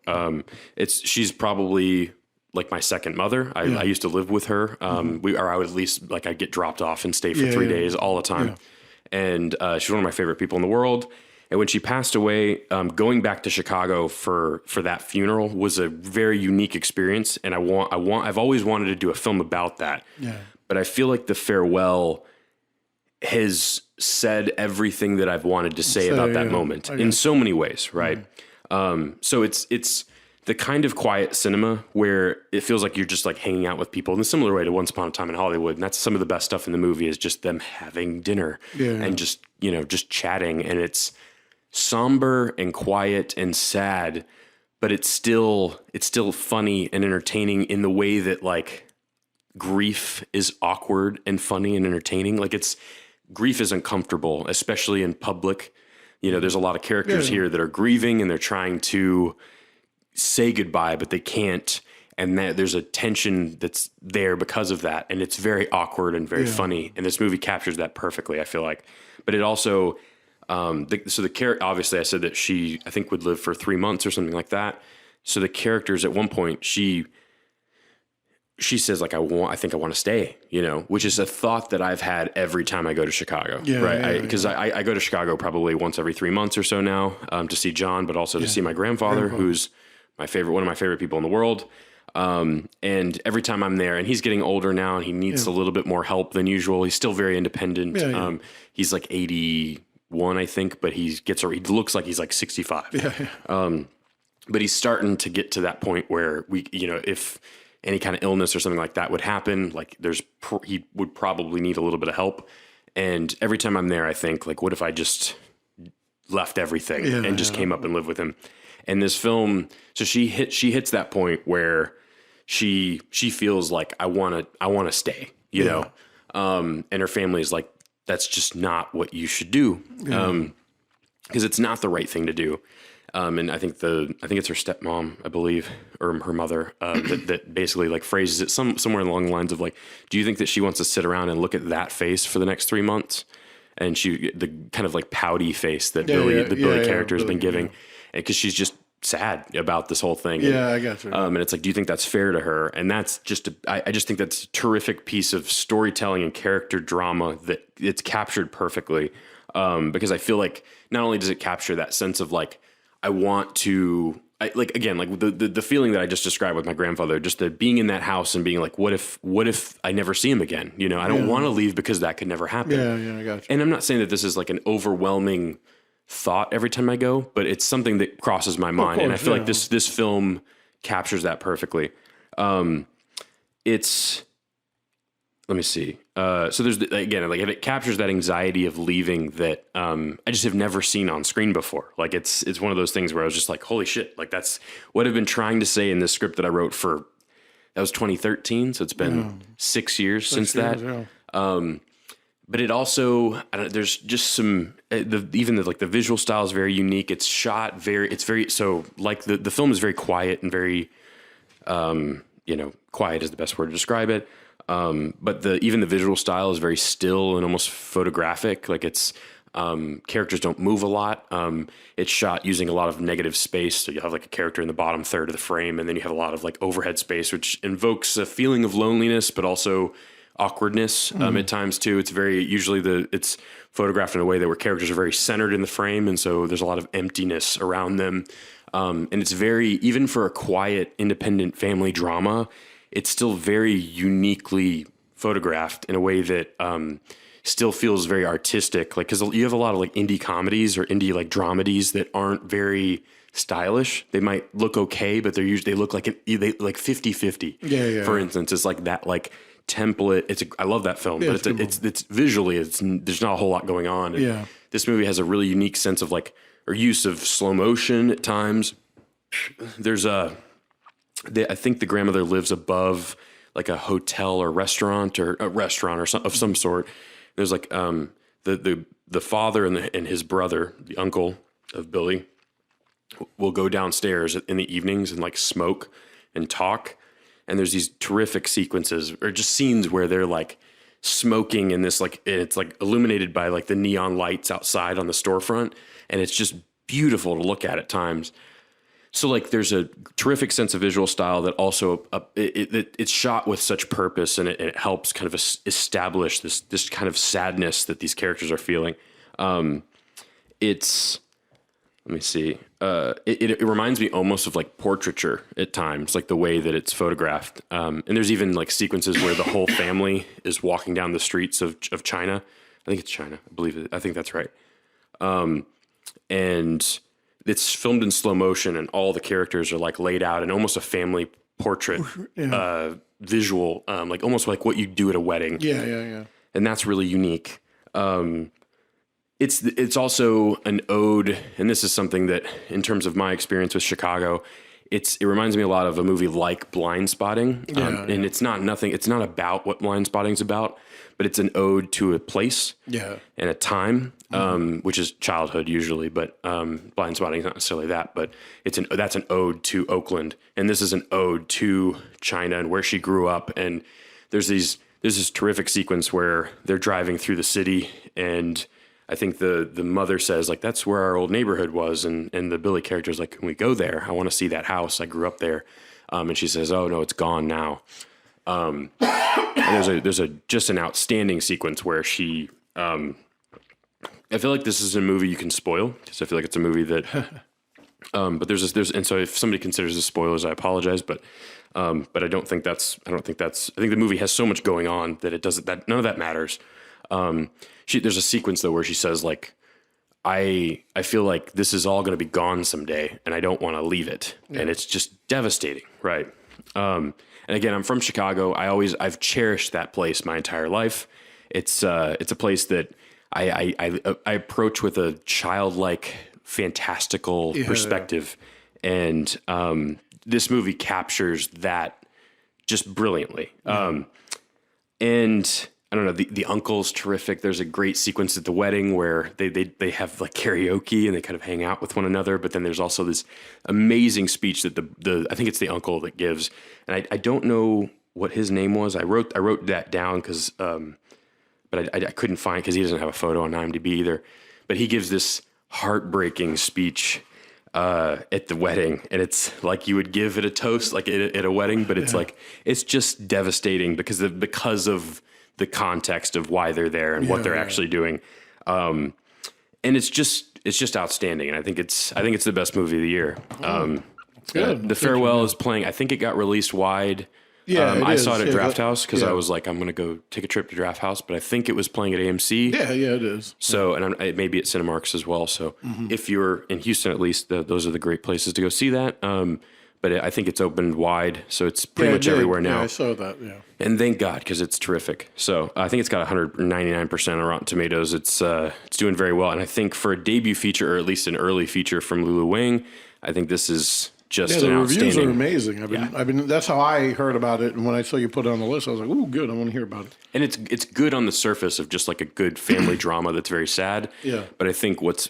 She's probably like my second mother. I used to live with her. I would at least I'd get dropped off and stay for 3 days all the time. And she's one of my favorite people in the world. And when she passed away, going back to Chicago for that funeral was a very unique experience. And I've always wanted to do a film about that. Yeah. But I feel like the farewell has said everything that I've wanted to say about that moment in so many ways, right? So it's the kind of quiet cinema where it feels like you're just like hanging out with people in a similar way to Once Upon a Time in Hollywood. And that's some of the best stuff in the movie is just them having dinner and just chatting. And it's somber and quiet and sad, but it's still funny and entertaining in the way that like grief is awkward and funny and entertaining. Like grief is uncomfortable, especially in public. There's a lot of characters here that are grieving and they're trying to say goodbye, but they can't. And there's a tension that's there because of that. And it's very awkward and very funny. And this movie captures that perfectly, I feel like. But it also, the character, obviously I said that she, I think, would live for 3 months or something like that. So the characters at one point, she says like, I think I want to stay, which is a thought that I've had every time I go to Chicago, right? Because I go to Chicago probably once every 3 months or so now, to see John, but also to see my grandfather, who's one of my favorite people in the world. And every time I'm there, and he's getting older now and he needs a little bit more help than usual. He's still very independent. He's like 81, I think, but he looks like he's like 65. But he's starting to get to that point where if any kind of illness or something like that would happen, like he would probably need a little bit of help. And every time I'm there, I think like, what if I just left everything and just came up and lived with him? And this film, so she hits that point where she feels like I want to stay, and her family is like, that's just not what you should do. Because it's not the right thing to do. And I think it's her stepmom, I believe, or her mother, that basically like phrases it somewhere along the lines of like, do you think that she wants to sit around and look at that face for the next 3 months? And the kind of like pouty face that the Billy character has been giving. Because she's just sad about this whole thing. Yeah, I got you. And it's like, do you think that's fair to her? And that's just, I just think that's a terrific piece of storytelling and character drama that it's captured perfectly. Because I feel like not only does it capture that sense of like, I want to, again, like the feeling that I just described with my grandfather, just the being in that house and being like, what if I never see him again? You know, I don't want to leave because that could never happen. Yeah, I got you. And I'm not saying that this is like an overwhelming thought every time I go, but it's something that crosses my mind. And I feel like this film captures that perfectly. Let me see. So there's, again, like it captures that anxiety of leaving that I just have never seen on screen before. Like it's one of those things where I was just like, holy shit, like that's what I've been trying to say in this script that I wrote that was 2013. So it's been 6 years since that. Yeah. But it also, there's just some, the visual style is very unique. It's shot so like the film is very quiet and very, quiet is the best word to describe it. But even the visual style is very still and almost photographic. Like it's, characters don't move a lot. It's shot using a lot of negative space. So you have like a character in the bottom third of the frame, and then you have a lot of like overhead space, which invokes a feeling of loneliness, but also awkwardness, at times too. It's it's photographed in a way that where characters are very centered in the frame. And so there's a lot of emptiness around them. And it's even for a quiet, independent family drama, it's still very uniquely photographed in a way that still feels very artistic. Like, because you have a lot of like indie comedies or indie like dramedies that aren't very stylish. They might look okay, but they look like they like 50-50. Yeah. For instance, it's like that like template. I love that film, but it's visually there's not a whole lot going on. And this movie has a really unique sense of like, or use of slow motion at times. There's I think the grandmother lives above like a hotel or restaurant or of some sort. There's like the father and his brother, the uncle of Billy, will go downstairs in the evenings and like smoke and talk. And there's these terrific sequences or just scenes where they're like smoking in this, like, it's like illuminated by like the neon lights outside on the storefront. And it's just beautiful to look at times. So like there's a terrific sense of visual style that also it's shot with such purpose, and it helps kind of establish this kind of sadness that these characters are feeling. Let me see. It reminds me almost of like portraiture at times, like the way that it's photographed. And there's even like sequences where the whole family is walking down the streets of China. I think it's China. I believe it. I think that's right. And it's filmed in slow motion, and all the characters are like laid out in almost a family portrait visual, like almost like what you do at a wedding. Yeah. And that's really unique. It's also an ode, and this is something that, in terms of my experience with Chicago, it reminds me a lot of a movie like Blind Spotting. And it's not about what Blind Spotting's about, but it's an ode to a place and a time, which is childhood usually, but Blind Spotting is not necessarily that, but that's an ode to Oakland, and this is an ode to China and where she grew up. And there's this terrific sequence where they're driving through the city, and I think the mother says, like, that's where our old neighborhood was. And the Billy character is like, can we go there? I want to see that house. I grew up there. And she says, oh no, it's gone now. And there's just an outstanding sequence where she, I feel like this is a movie you can spoil, because I feel like it's a movie that, but and so if somebody considers this spoilers, I apologize, but I don't think I think the movie has so much going on that none of that matters. There's a sequence though where she says, like, I feel like this is all going to be gone someday, and I don't want to leave it. Yeah. And it's just devastating. Right. And again, I'm from Chicago. I've cherished that place my entire life. It's a place that I approach with a childlike, fantastical perspective. And, this movie captures that just brilliantly. And I don't know, the uncle's terrific. There's a great sequence at the wedding where they have like karaoke and they kind of hang out with one another. But then there's also this amazing speech that I think it's the uncle that gives. And I don't know what his name was. I wrote that down because, but I couldn't find, because he doesn't have a photo on IMDb either. But he gives this heartbreaking speech at the wedding, and it's like you would give it a toast like at a wedding, but it's like it's just devastating because of the context of why they're there and what they're actually doing, and it's just outstanding. And I think it's the best movie of the year. The Farewell is playing. I think it got released wide. Yeah, I saw it at Draft House because I was like, I'm going to go take a trip to Draft House, but I think it was playing at AMC. Yeah, it is. So, and maybe at Cinemarks as well. So, if you're in Houston, at least, those are the great places to go see that. But I think it's opened wide, so it's pretty much everywhere now. Yeah, I saw that. Yeah, and thank God because it's terrific. So, I think it's got 199% on Rotten Tomatoes. It's doing very well, and I think for a debut feature or at least an early feature from Lulu Wang, I think this is. Just the reviews are amazing. I've been. That's how I heard about it. And when I saw you put it on the list, I was like, "Ooh, good! I want to hear about it." And it's good on the surface of just like a good family drama that's very sad. Yeah. But I think what's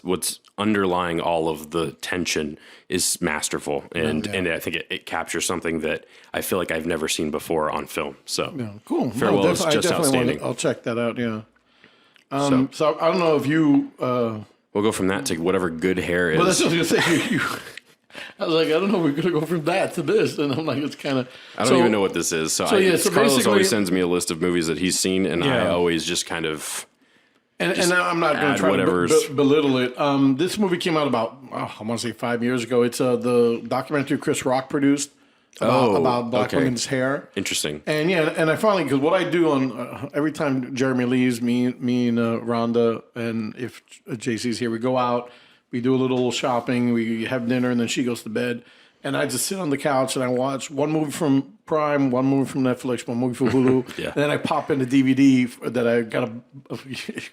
underlying all of the tension is masterful, and I think it captures something that I feel like I've never seen before on film. So cool. Farewell is just outstanding. I'll check that out. Yeah. So I don't know if you. We'll go from that to whatever good hair is. Well, that's what I was going to say. You I was like, I don't know, we're going to go from that to this. And I'm like, it's kind of... I don't even know what this is. So Carlos always sends me a list of movies that he's seen, and I always just kind of... And I'm not going to try to belittle it. This movie came out about, I want to say 5 years ago. It's the documentary Chris Rock produced about black women's hair. Interesting. And and I finally, because what I do on every time Jeremy leaves, me and Rhonda, and if JC's here, we go out. We do a little shopping, we have dinner, and then she goes to bed. And I just sit on the couch and I watch one movie from Prime, one movie from Netflix, one movie from Hulu. And then I pop in the DVD that I got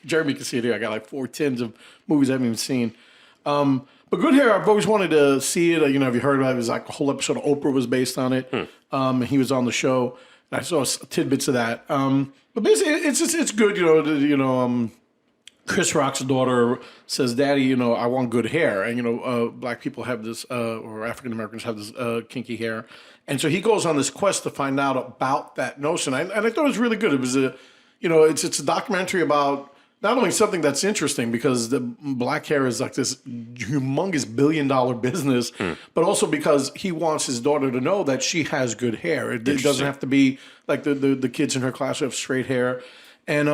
Jeremy can see it here. I got like 4 tins of movies I haven't even seen. But Good Hair, I've always wanted to see it. Have you heard about it? It was like a whole episode of Oprah was based on it. And he was on the show. And I saw tidbits of that. But basically, it's good, Chris Rock's daughter says, "Daddy, I want good hair." And, black people have this, or African Americans have this kinky hair. And so he goes on this quest to find out about that notion. And I thought it was really good. It was it's a documentary about not only something that's interesting because the black hair is like this humongous billion-dollar business, but also because he wants his daughter to know that she has good hair. It doesn't have to be like the kids in her class who have straight hair. And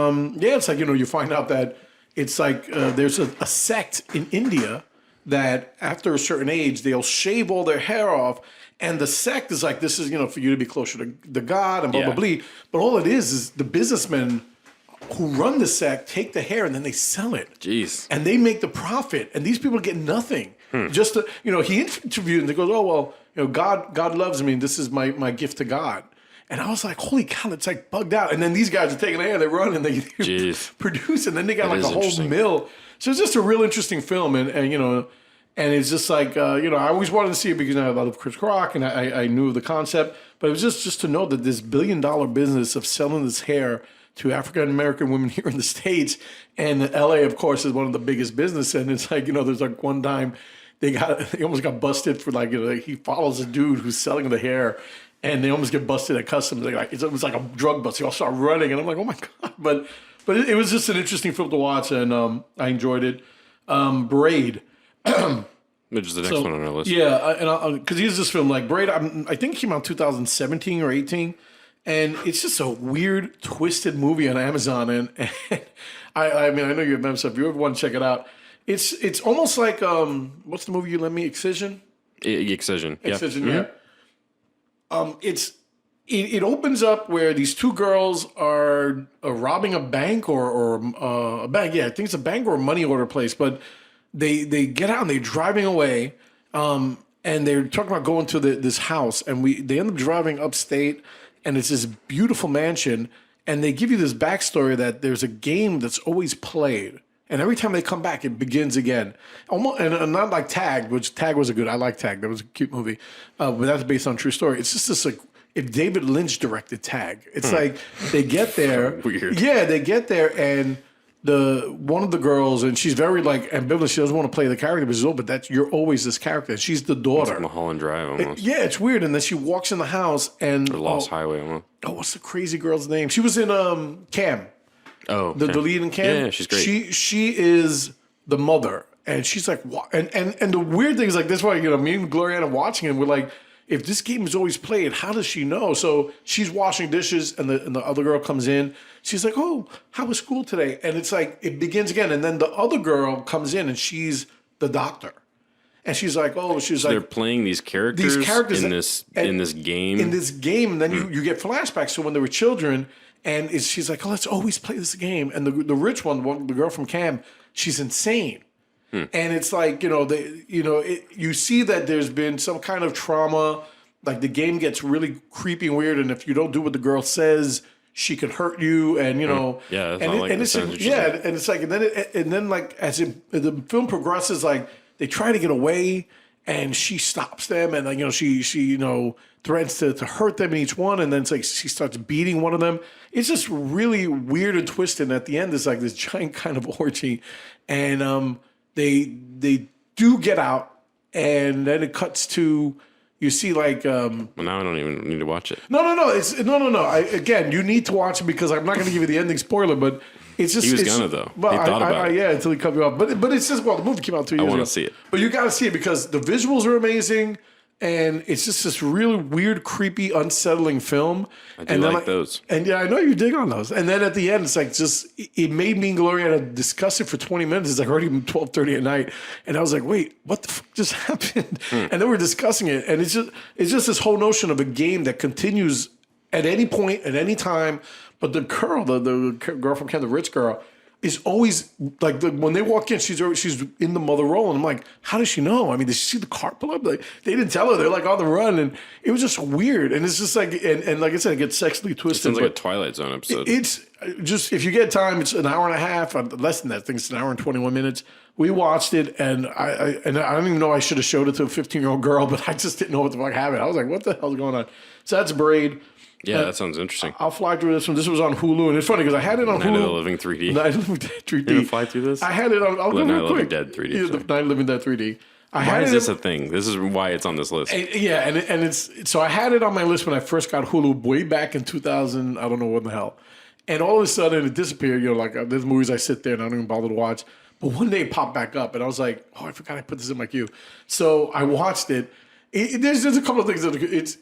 it's like, you find out that it's like there's a sect in India that after a certain age, they'll shave all their hair off. And the sect is like, this is, for you to be closer to the God and blah, blah, blah. But all it is the businessmen who run the sect take the hair and then they sell it. Jeez. And they make the profit. And these people get nothing. Just to, he interviewed and they goes, oh, well, God loves me. And this is my gift to God. And I was like, holy cow, it's like bugged out. And then these guys are taking the hair, they run and they produce, and then they got like a whole mill. So it's just a real interesting film. And it's just like, I always wanted to see it because I love Chris Rock and I knew the concept. But it was just to know that this billion-dollar business of selling this hair to African-American women here in the States, and LA, of course, is one of the biggest business. And it's like, there's like one time they almost got busted for like he follows a dude who's selling the hair. And they almost get busted at customs. It was like a drug bust. They all start running, and I'm like, "Oh my god!" But it was just an interesting film to watch, and I enjoyed it. Braid, which is the next one on our list. Yeah, and because he's this film like Braid. I think it came out 2017 or 18, and it's just a weird, twisted movie on Amazon. And I mean, I know you have stuff. If you ever want to check it out, it's almost like what's the movie you lent me? Excision. Excision. Yeah. It opens up where these two girls are robbing a bank or a bank. Yeah, I think it's a bank or a money order place. But they get out and they're driving away, and they're talking about going to this house. And they end up driving upstate, and it's this beautiful mansion. And they give you this backstory that there's a game that's always played. And every time they come back, it begins again. Almost, and not like Tag, which Tag was I like Tag. That was a cute movie. But that's based on a true story. It's just this like, if David Lynch directed Tag. It's like they get there. Weird. Yeah, they get there and one of the girls, and she's very like ambivalent. She doesn't want to play the character, but you're always this character. She's the daughter. It's like Mulholland Drive almost. It's weird. And then she walks in the house and... Or Lost Highway almost. Oh, what's the crazy girl's name? She was in Cam. Oh, the lead in Cam. Yeah, she's great. She is the mother, And she's like, what? And the weird thing is like, that's why, you know, me and Gloriana watching it, we're like, if this game is always played, how does she know? So she's washing dishes and the other girl comes in. She's like, oh, how was school today? And it's like, it begins again. And then the other girl comes in and she's the doctor. And she's like, oh, she's like, they're playing these characters in this game. In this game, and then you get flashbacks to when they were children, and she's like, oh, let's always play this game. And the rich one, the girl from Cam, she's insane. And it's like, you know, you see that there's been some kind of trauma. Like the game gets really creepy and weird, and if you don't do what the girl says, she could hurt you, and you know, yeah, that's and, not like and it's like, yeah, and it's like, and then like as the film progresses, like they try to get away, and she stops them, and like, you know, she you know, threatens to hurt them in each one, and then it's like she starts beating one of them. It's just really weird and twisted. And at the end, it's like this giant kind of orgy, and they do get out, and then it cuts to. You see, like, well, now I don't even need to watch it. No. Again, you need to watch it because I'm not going to give you the ending spoiler, but it's just. He was gonna though. Well, he thought about it. Yeah, until he cut me off. But it's just, well, the movie came out 2 years ago. I want to see it. But you got to see it because the visuals are amazing, and it's just this really weird, creepy, unsettling film. I do like those. And yeah, I know you dig on those. And then at the end, it's like just it made me and Gloria discuss it for 20 minutes. It's like already 12:30 at night, and I was like, wait, what the fuck just happened? And then we're discussing it, and it's just this whole notion of a game that continues at any point, at any time. But the girl, the girl from Ken, the rich girl, is always like when they walk in, she's in the mother role, and I'm like, how does she know? I mean, did she see the car pull up? Like they didn't tell her; they're like on the run, and it was just weird. And it's just like, and like I said, it gets sexually twisted. It sounds like a Twilight Zone episode. It's just if you get time, it's an hour and a half, less than that. I think it's an hour and 21 minutes. We watched it, and I don't even know I should have showed it to a 15-year-old girl, but I just didn't know what the fuck happened. I was like, what the hell's going on? So that's Braid. Yeah, that sounds interesting. I'll fly through this one. This was on Hulu, and it's funny because I had it on Hulu. Night of the Living 3D. Night of the Living Dead 3D. You're going to fly through this? I had it on. I'll go Night real of the Living quick. Dead 3D. Yeah, the Night of the Living Dead 3D. Why is this a thing? This is why it's on this list. And it's so I had it on my list when I first got Hulu way back in 2000. I don't know what the hell. And all of a sudden it disappeared. You know, like there's movies I sit there and I don't even bother to watch. But one day it popped back up, and I was like, oh, I forgot I put this in my queue. So I watched it. There's a couple of things that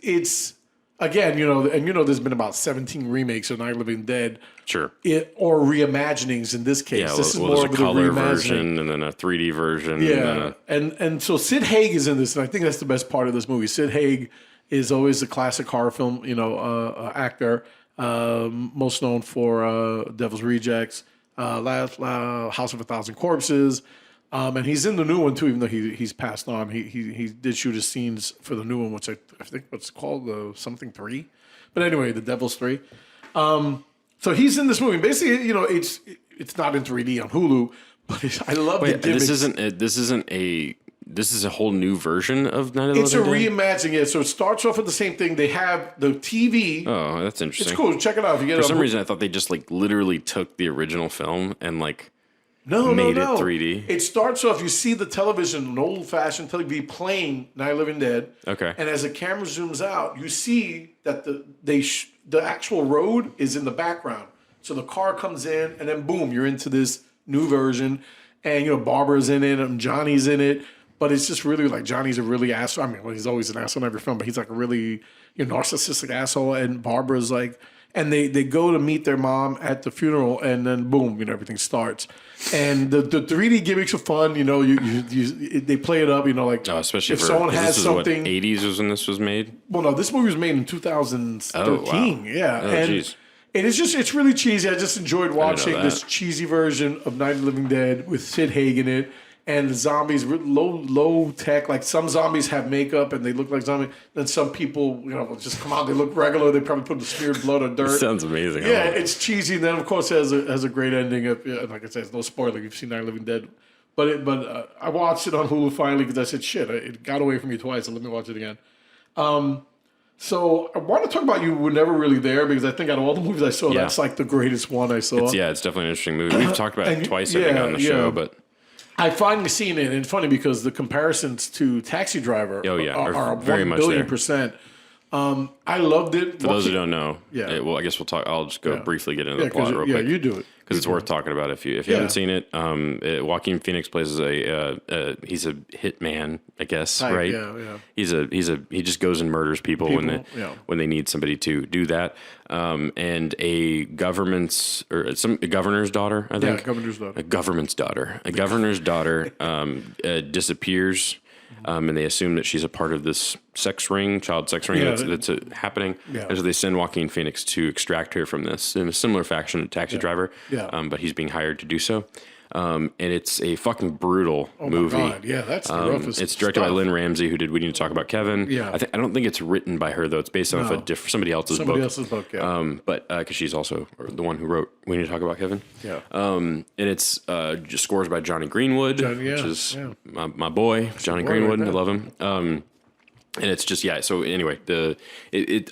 it's. Again, you know, and you know, there's been about 17 remakes of Night of the Living Dead. Sure. Or reimaginings in this case. Yeah, this is well, more there's of a color version and then a 3D version. Yeah, and so Sid Haig is in this, and I think that's the best part of this movie. Sid Haig is always a classic horror film, you know, actor, most known for Devil's Rejects, House of a Thousand Corpses. And he's in the new one too, even though he's passed on. He did shoot his scenes for the new one, which I think what's called something 3. But anyway, the Devil's 3. So he's in this movie. Basically, you know, it's not in 3D on Hulu, but I love the gimmicks. This is a whole new version of Night of the Living Dead? It's a reimagining, yeah. So it starts off with the same thing. They have the TV. Oh, that's interesting. It's cool. Check it out if you get it. For some reason, I thought they just like literally took the original film and like No. it 3D. It starts off, you see the television, an old-fashioned television playing Night of the Living Dead. Okay. And as the camera zooms out, you see that the actual road is in the background. So the car comes in, and then boom, you're into this new version. And, you know, Barbara's in it, and Johnny's in it. But it's just really like Johnny's a really asshole. I mean, well, he's always an asshole in every film, but he's like a really, you know, narcissistic asshole. And Barbara's like... And they go to meet their mom at the funeral, and then boom, you know, everything starts. And the 3D gimmicks are fun, you know. They play it up, you know, like especially if someone has something. 80s was when this was made. Well, no, this movie was made in 2013. Oh, wow. Yeah, oh, and geez. It's really cheesy. I just enjoyed watching this cheesy version of Night of the Living Dead with Sid Haig in it. And the zombies, low tech. Like some zombies have makeup and they look like zombies. Then some people, you know, just come out. They look regular. They probably put the smeared blood or dirt. Sounds amazing. Yeah, it's cheesy. And then of course it has a great ending. Like I said, it's no spoiler. You've seen Night of the Living Dead, but I watched it on Hulu finally because I said, shit, it got away from me twice. So let me watch it again. So I want to talk about You Were Never Really There because I think out of all the movies I saw, that's like the greatest one I saw. It's definitely an interesting movie. We've talked about it twice, I think, on the show, but. I finally seen it, and it's funny because the comparisons to Taxi Driver are are very 1 much billion there. %. I loved it. For those who don't know, Yeah. I guess we'll talk. I'll just go briefly get into the plot real quick. Yeah, you do it. Because it's worth talking about if you haven't seen it. Joaquin Phoenix plays he's a hitman, I guess, right? Yeah. He just goes and murders people when they need somebody to do that. And a governor's daughter, I think. Yeah, governor's daughter. A governor's daughter disappears. And they assume that she's a part of this child sex ring that's happening. Yeah. And so they send Joaquin Phoenix to extract her from this in a similar fashion to Taxi Driver. Yeah. But he's being hired to do so. And it's a fucking brutal movie. My God. Yeah, that's the roughest It's directed by Lynn Ramsey, who did We Need to Talk About Kevin. Yeah. I don't think it's written by her, though. It's based off somebody else's book. Yeah. But because she's also the one who wrote We Need to Talk About Kevin. Yeah. And it's just scores by Johnny Greenwood, which is my boy, Johnny Greenwood. I love him. And it's just, so anyway, a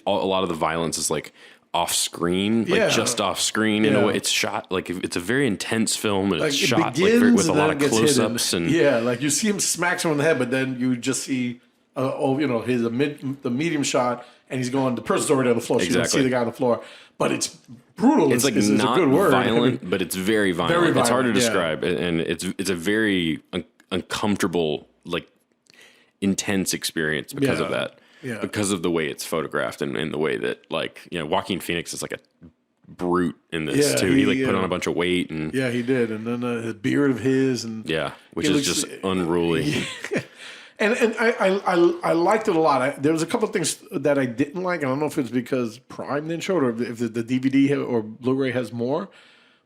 lot of the violence is like off screen, just off screen in a way. It's shot like it's a very intense film, and it's shot with a lot of close ups and like you see him smack someone in the head, but then you just see the medium shot, and he's going. The person's already on the floor, so you don't see the guy on the floor. But it's brutal. It's like not a good word. Violent, but it's very violent. Very violent. It's hard to describe, and it's a very uncomfortable, like intense experience because of that. Yeah. Because of the way it's photographed and the way that, like, Joaquin Phoenix is like a brute in this too. He put on a bunch of weight and he did, and then his beard of his and which is just unruly. And I liked it a lot. There was a couple of things that I didn't like. I don't know if it's because Prime didn't show it or if the DVD or Blu-ray has more.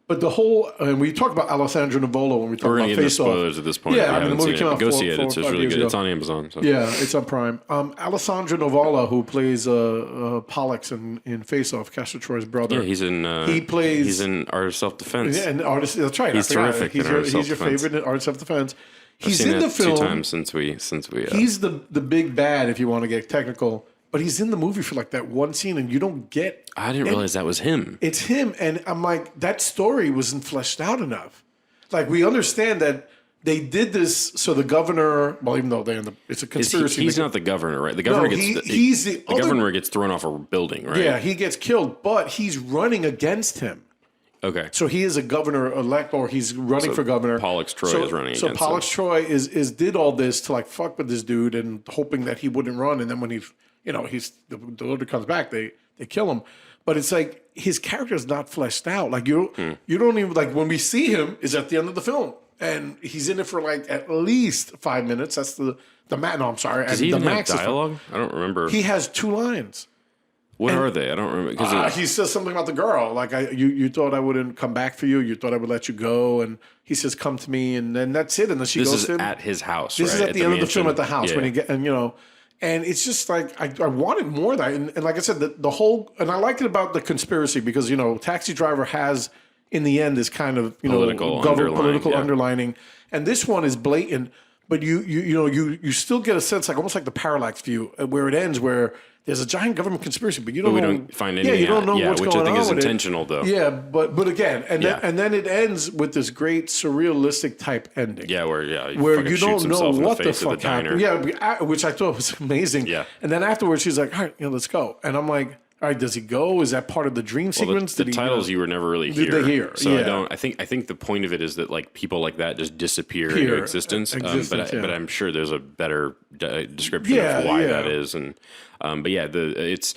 But the whole, and we talked about Alessandro Nivola when we talked about Face Off. Spoilers at this point. Yeah, I mean, the movie came out Go see it. It's really good. It's on Amazon. So. Yeah, it's on Prime. Alessandro Nivola, who plays Pollux in Face Off, Castor Troy's brother. Yeah, he's in Art of Self-Defense. Yeah, and That's right. He's terrific. He's your favorite in Art of Self-Defense. He's in the film 2 times since we. He's the big bad, if you want to get technical. But he's in the movie for like that one scene, and you don't get. I didn't realize that was him. It's him, and I'm like, that story wasn't fleshed out enough. Like, we understand that they did this so the governor. Well, even though it's a conspiracy. He's not the governor, right? The governor the governor gets thrown off a building, right? Yeah, he gets killed, but he's running against him. Okay. So he is a governor-elect, or he's running for governor. Pollux Troy is running against him. So Pollux Troy did all this to like fuck with this dude and hoping that he wouldn't run, and then when the order comes back, they kill him. But it's like his character is not fleshed out. Like you don't even like when we see him is at the end of the film, and he's in it for like at least 5 minutes. That's the max. No, I'm sorry. Does he even have dialogue? I don't remember. He has 2 lines. What are they? I don't remember. He says something about the girl. Like you thought I wouldn't come back for you. You thought I would let you go, and he says, "Come to me," and then that's it. And then she goes to him. This is at his house. This is at the end of the film at the house when he get And it's just like, I wanted more of that. And like I said, the whole, and I liked it about the conspiracy because, Taxi Driver has, in the end, this kind of, political underlining. And this one is blatant, but you still get a sense, like almost like the parallax view, where it ends, where there's a giant government conspiracy, but we don't find any. Yeah, you don't know what's going on. Which I think is with intentional, though. Yeah, but again, and then it ends with this great surrealistic type ending. Yeah, where you don't know what the fuck happened. Yeah, which I thought was amazing. Yeah, and then afterwards she's like, "All right, let's go." And I'm like, "All right, does he go? Is that part of the dream sequence?" The titles you were never really hear. So I think the point of it is that like people like that just disappear into existence. But I'm sure there's a better description of why that is. And it's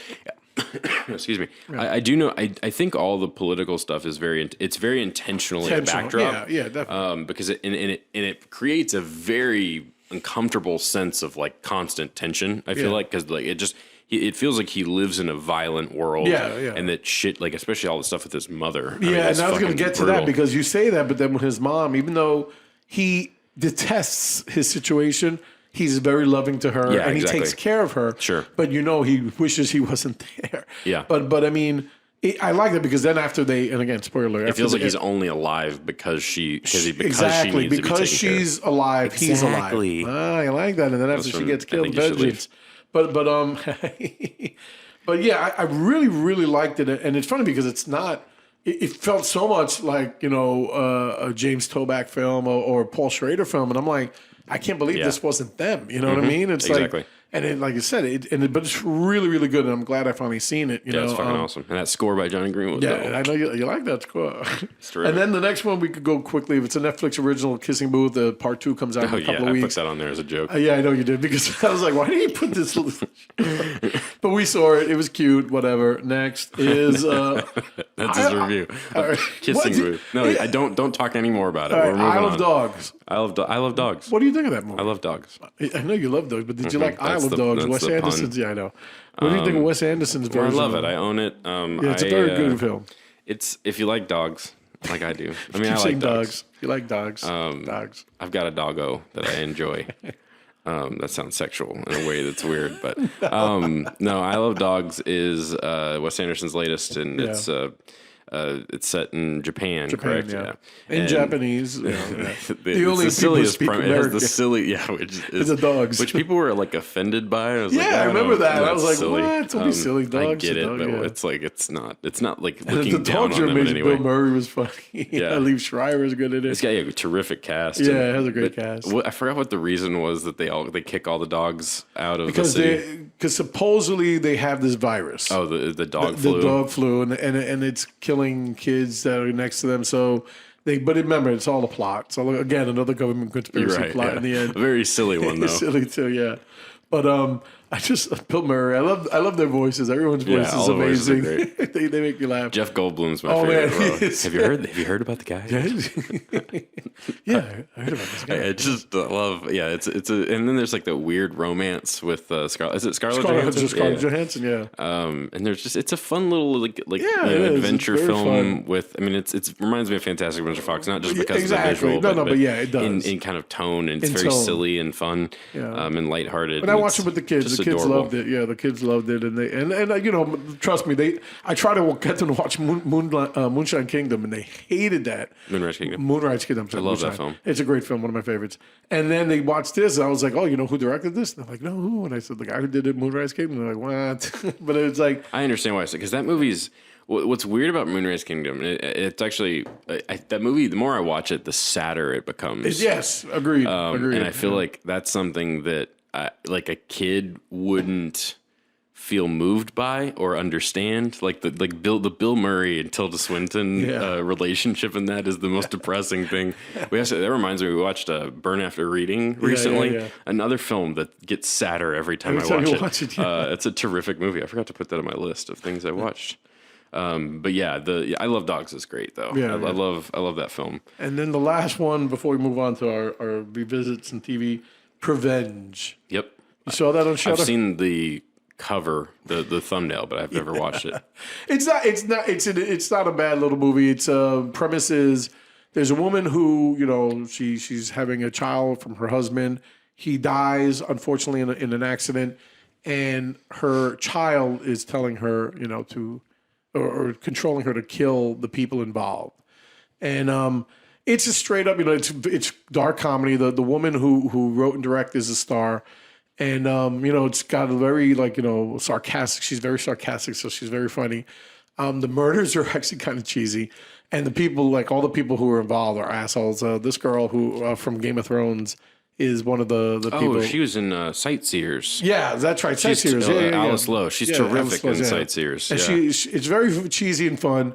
excuse me. I do know. I think all the political stuff is very intentionally a backdrop. Yeah, definitely. Because it creates a very uncomfortable sense of like constant tension. I feel like because like it feels like he lives in a violent world. And that shit, like especially all the stuff with his mother. And I was going to get to that because you say that, but then with his mom, even though he detests his situation, he's very loving to her, and he takes care of her. Sure, but he wishes he wasn't there. Yeah, but I mean, I like that because then after and again, spoiler, it feels like he's only alive because she's alive, he's alive. I like that, and then after she gets killed, vengeance. But but yeah, I really really liked it, and it's funny because it's not. It felt so much like a James Toback film or Paul Schrader film, and I'm like, I can't believe this wasn't them. You know what I mean? It's like, And it, like I said, but it's really, really good. And I'm glad I finally seen it. You know, it's fucking awesome. And that score by Johnny Greenwood. Yeah, and I know you like that score. And then the next one we could go quickly. If it's a Netflix original, Kissing Booth, the part 2 comes out in a couple of weeks. I put that on there as a joke. Yeah, I know you did, because I was like, why did he put this? But we saw it. It was cute. Whatever. Next is that's his review. Kissing Booth. No, I don't talk any more about it. We're moving I Love on. Dogs. I love dogs. What do you think of that movie? I love dogs. I know you love dogs, but did you like I Love Dogs? Wes Anderson's. Yeah, I know. What do you think of Wes Anderson's version? I love it. I own it. It's a very good film. It's if you like dogs, like I do. I mean, Keep I like dogs. You like dogs. Dogs. I've got a doggo that I enjoy. That sounds sexual in a way that's weird, but no, I Love Dogs is Wes Anderson's latest, and it's set in Japan, correct? Yeah. In Japanese. The only people speak American. Which is the dogs. Which people were like offended by. I was like, I remember that. I was like, silly. what? Don't be silly, dogs. I get it, but it's like it's not like looking down on them in any Bill way. Murray was funny. Yeah. Liev Schreiber was good at it. It's got a terrific cast. Yeah, it has a great cast. I forgot what the reason was that they kick all the dogs out of the city. Because supposedly they have this virus. Oh, the dog flu. The dog flu, and it's killing kids that are next to them. So but remember, it's all a plot. So again, another government conspiracy plot in the end. A very silly one though. Silly too, yeah. But Bill Murray. I love their voices. Everyone's voice is amazing. they make me laugh. Jeff Goldblum's my favorite. Man, have you heard about the guy? Yeah, I heard about this guy. I just love. Yeah, it's and then there's like the weird romance with Scarlett. Is it Scarlett Johansson? Scarlett Johansson, yeah. And there's it's a fun little adventure film with. I mean, it reminds me of Fantastic Mr. Fox, not just because of the visual, but it does in kind of tone, and it's very silly and fun, and lighthearted. But I watched it with the kids. The kids loved it. Yeah, the kids loved it, and trust me, I try to get them to watch Moonshine Kingdom, and they hated that. Moonrise Kingdom. I love that film. It's a great film, one of my favorites. And then they watched this, and I was like, "Oh, you know who directed this?" And they're like, "No, who?" And I said, "The guy who did it, Moonrise Kingdom." And they're like, "What?" But it's like, I understand why I said, because that movie's. What's weird about Moonrise Kingdom? It's actually that movie. The more I watch it, the sadder it becomes. Yes, agreed. And I feel like that's something that like a kid wouldn't feel moved by or understand. Like the Bill Murray and Tilda Swinton relationship in that is the most depressing thing. That reminds me, we watched Burn After Reading recently. Another film that gets sadder every time I watch it. It's a terrific movie. I forgot to put that on my list of things I watched. But I Love Dogs is great though. I love that film. And then the last one before we move on to our revisits and TV, Prevenge. Yep. You saw that on Shudder? I've seen the cover, the thumbnail, but I've never watched it. It's not a bad little movie. Its premise is there's a woman who, she's having a child from her husband. He dies, unfortunately, in an accident, and her child is telling her, or controlling her to kill the people involved. And it's a straight up, it's dark comedy. The woman who wrote and directed is a star. And, it's got a very, sarcastic. She's very sarcastic, so she's very funny. The murders are actually kind of cheesy. And the people, all the people who are involved are assholes. This girl who, from Game of Thrones, is one of the people. Oh, she was in Sightseers. Yeah, that's right. Sightseers. Alice Lowe. She's terrific in Sightseers. And it's very cheesy and fun.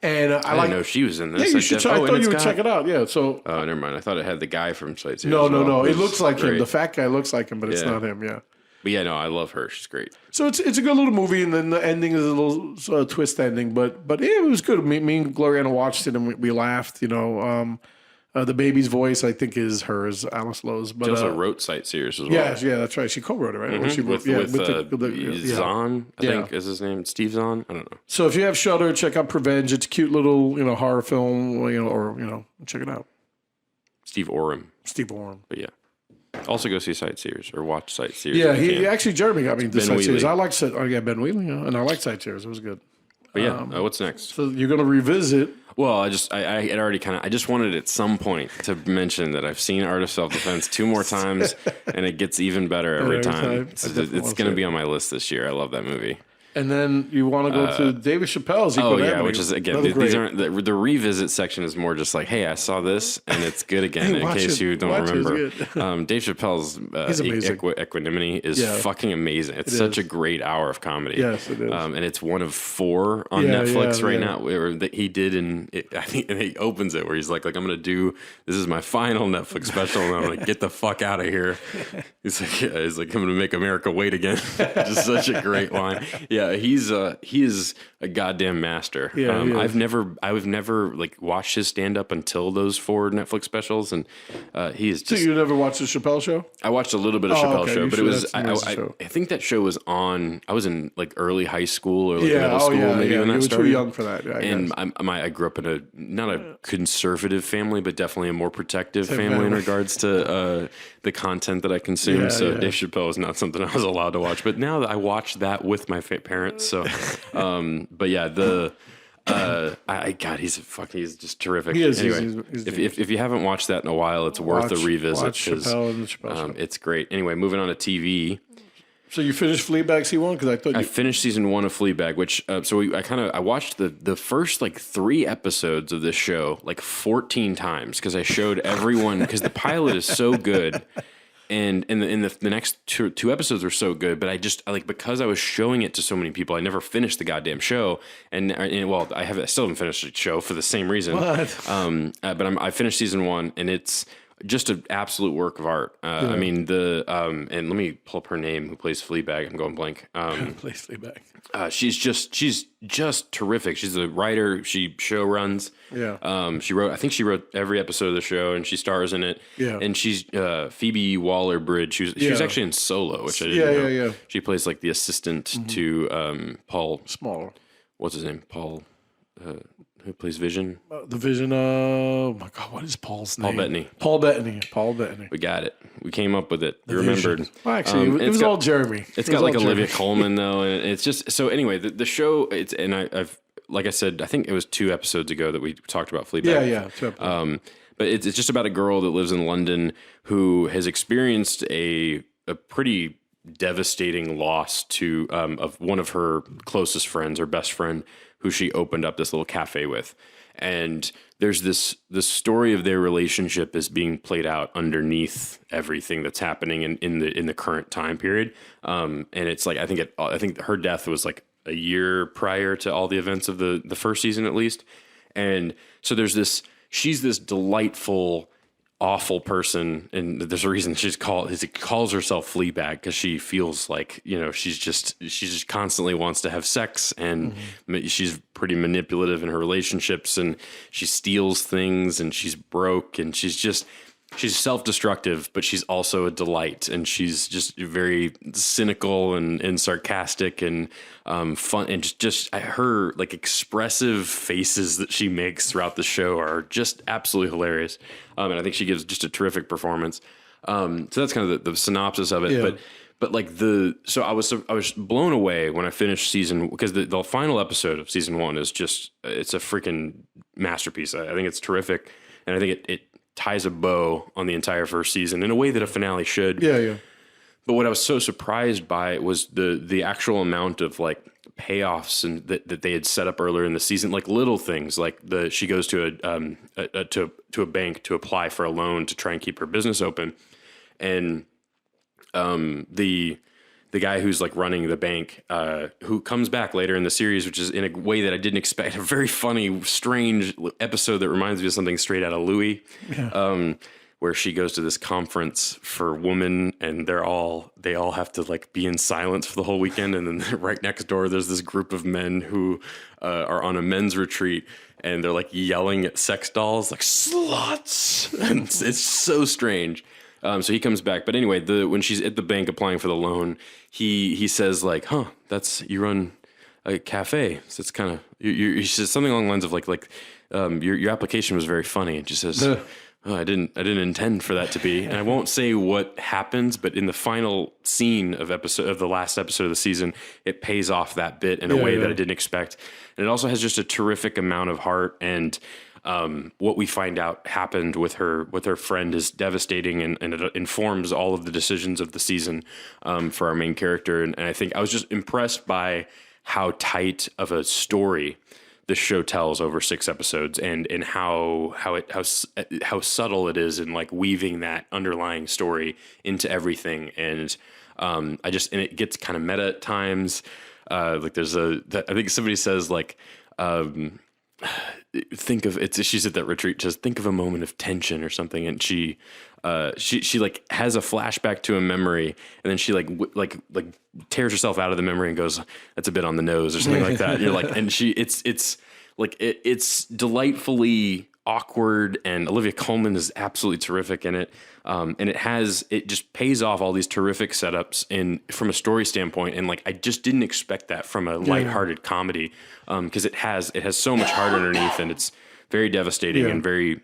And I didn't know she was in this. Yeah, you should try. I thought you would check it out. Yeah. So. Oh, never mind. I thought it had the guy from Sightseers. No. It looks like him. The fat guy looks like him, but it's not him. Yeah. But I love her. She's great. So it's a good little movie, and then the ending is a little twist ending, but it was good. Me and Gloriana watched it, and we laughed. The baby's voice, I think, is hers, Alice Lowe's. But she also wrote Sightseers as well. Yeah, that's right. She co-wrote it, right? Mm-hmm. With Zahn, I think is his name. Steve Zahn? I don't know. So if you have Shudder, check out Prevenge. It's a cute little, horror film, check it out. Steve Oram. But yeah. Also go see Sightseers or watch Sightseers. Yeah, Jeremy got me into Sightseers. I like Ben Wheatley, and I like Sightseers. It was good. But what's next? So you're going to revisit. Well, I had already I just wanted at some point to mention that I've seen Art of Self-Defense 2 more times, and it gets even better every time. It's going to be on my list this year. I love that movie. And then you want to go to David Chappelle's Equanimity. Which is, again, these aren't, the revisit section is more just like, hey, I saw this, and it's good again, in case you don't remember. Dave Chappelle's Equanimity is fucking amazing. It's such a great hour of comedy. Yes, it is. And it's one of 4 on Netflix right now, where that he did, I think, and he opens it where he's like, I'm going to do, this is my final Netflix special, and I'm going to get the fuck out of here. He's like, I'm going to make America wait again. Just such a great line. Yeah, he is a goddamn master. I've never like watched his stand up until those 4 Netflix specials, and he is just. So you never watched the Chappelle show? I watched a little bit of Chappelle show, but it was I think that show was on. I was in like early high school or like middle school maybe when that started. You were too young for that. I grew up in not a conservative family, but definitely a more protective family in regards to the content that I consumed. Dave Chappelle is not something I was allowed to watch, but now that I watch that with my parents. So, but yeah, God, he's just terrific. He is. Anyway, if you haven't watched that in a while, it's worth a revisit. Watch Chappelle and the Chappelle show. It's great. Anyway, moving on to TV. So you finished Fleabag season 1? Because I finished season 1 of Fleabag, which I watched the first like 3 episodes of this show like 14 times because I showed everyone because the pilot is so good. And the next two episodes were so good, but because I was showing it to so many people, I never finished the goddamn show. And I still haven't finished the show for the same reason. What? But I finished season 1, and it's just an absolute work of art. I mean and let me pull up her name who plays Fleabag. I'm going blank. Plays Fleabag. She's just terrific. She's a writer. She show runs. Yeah. I think she wrote every episode of the show, and she stars in it. Yeah. And she's Phoebe Waller-Bridge. She was actually in Solo, which I didn't know. Yeah. She plays like the assistant to Paul. Smaller. What's his name? Paul. Who plays Vision? The Vision. Oh my God, what is Paul's name? Paul Bettany. Paul Bettany. We got it. We came up with it. We remembered. Well, actually, it was all Jeremy. It's got like Olivia Colman though, and it's just so. Anyway, the show. I've like I said, I think it was 2 episodes ago that we talked about Fleabag. Yeah. 2 episodes. But it's just about a girl that lives in London who has experienced a pretty devastating loss to of one of her closest friends, her best friend, who she opened up this little cafe with. And there's this story of their relationship is being played out underneath everything that's happening in the current time period. And it's like I think her death was like a year prior to all the events of the first season at least. And so she's this delightful, awful person, and there's a reason she calls herself Fleabag because she feels like she just constantly wants to have sex, and she's pretty manipulative in her relationships, and she steals things, and she's broke, and she's self-destructive, but she's also a delight, and she's just very cynical and sarcastic and fun, and just her like expressive faces that she makes throughout the show are just absolutely hilarious. And I think she gives just a terrific performance. So that's kind of the synopsis of it. Yeah. But like so I was blown away when I finished because the final episode of season 1 is just, it's a freaking masterpiece. I think it's terrific, and I think it ties a bow on the entire first season in a way that a finale should. Yeah. But what I was so surprised by was the actual amount of like payoffs and that they had set up earlier in the season, like little things like she goes to a bank to apply for a loan to try and keep her business open, and the guy who's like running the bank, who comes back later in the series, which is in a way that I didn't expect, a very funny, strange episode that reminds me of something straight out of Louis, where she goes to this conference for women, and they all have to like be in silence for the whole weekend. And then right next door, there's this group of men who are on a men's retreat, and they're like yelling at sex dolls, like sluts. And it's so strange. So he comes back, but anyway, when she's at the bank applying for the loan, he says like, you run a cafe. So it's kind of, he says something along the lines of like your application was very funny. And she says, I didn't intend for that to be. And I won't say what happens, but in the final scene of the last episode of the season, it pays off that bit in a way that I didn't expect. And it also has just a terrific amount of heart, and what we find out happened with her friend is devastating, and it informs all of the decisions of the season for our main character. And I think I was just impressed by how tight of a story the show tells over 6 episodes, and how subtle it is in like weaving that underlying story into everything. And and it gets kind of meta at times. Like I think somebody says like, she's at that retreat, just think of a moment of tension or something. And she like has a flashback to a memory, and then she like tears herself out of the memory and goes, that's a bit on the nose or something like that. And you're like, and it's delightfully awkward, and Olivia Colman is absolutely terrific in it. And it just pays off all these terrific setups from a story standpoint. And like, I just didn't expect that from a lighthearted comedy. Cause it has so much heart underneath, and it's very devastating and very,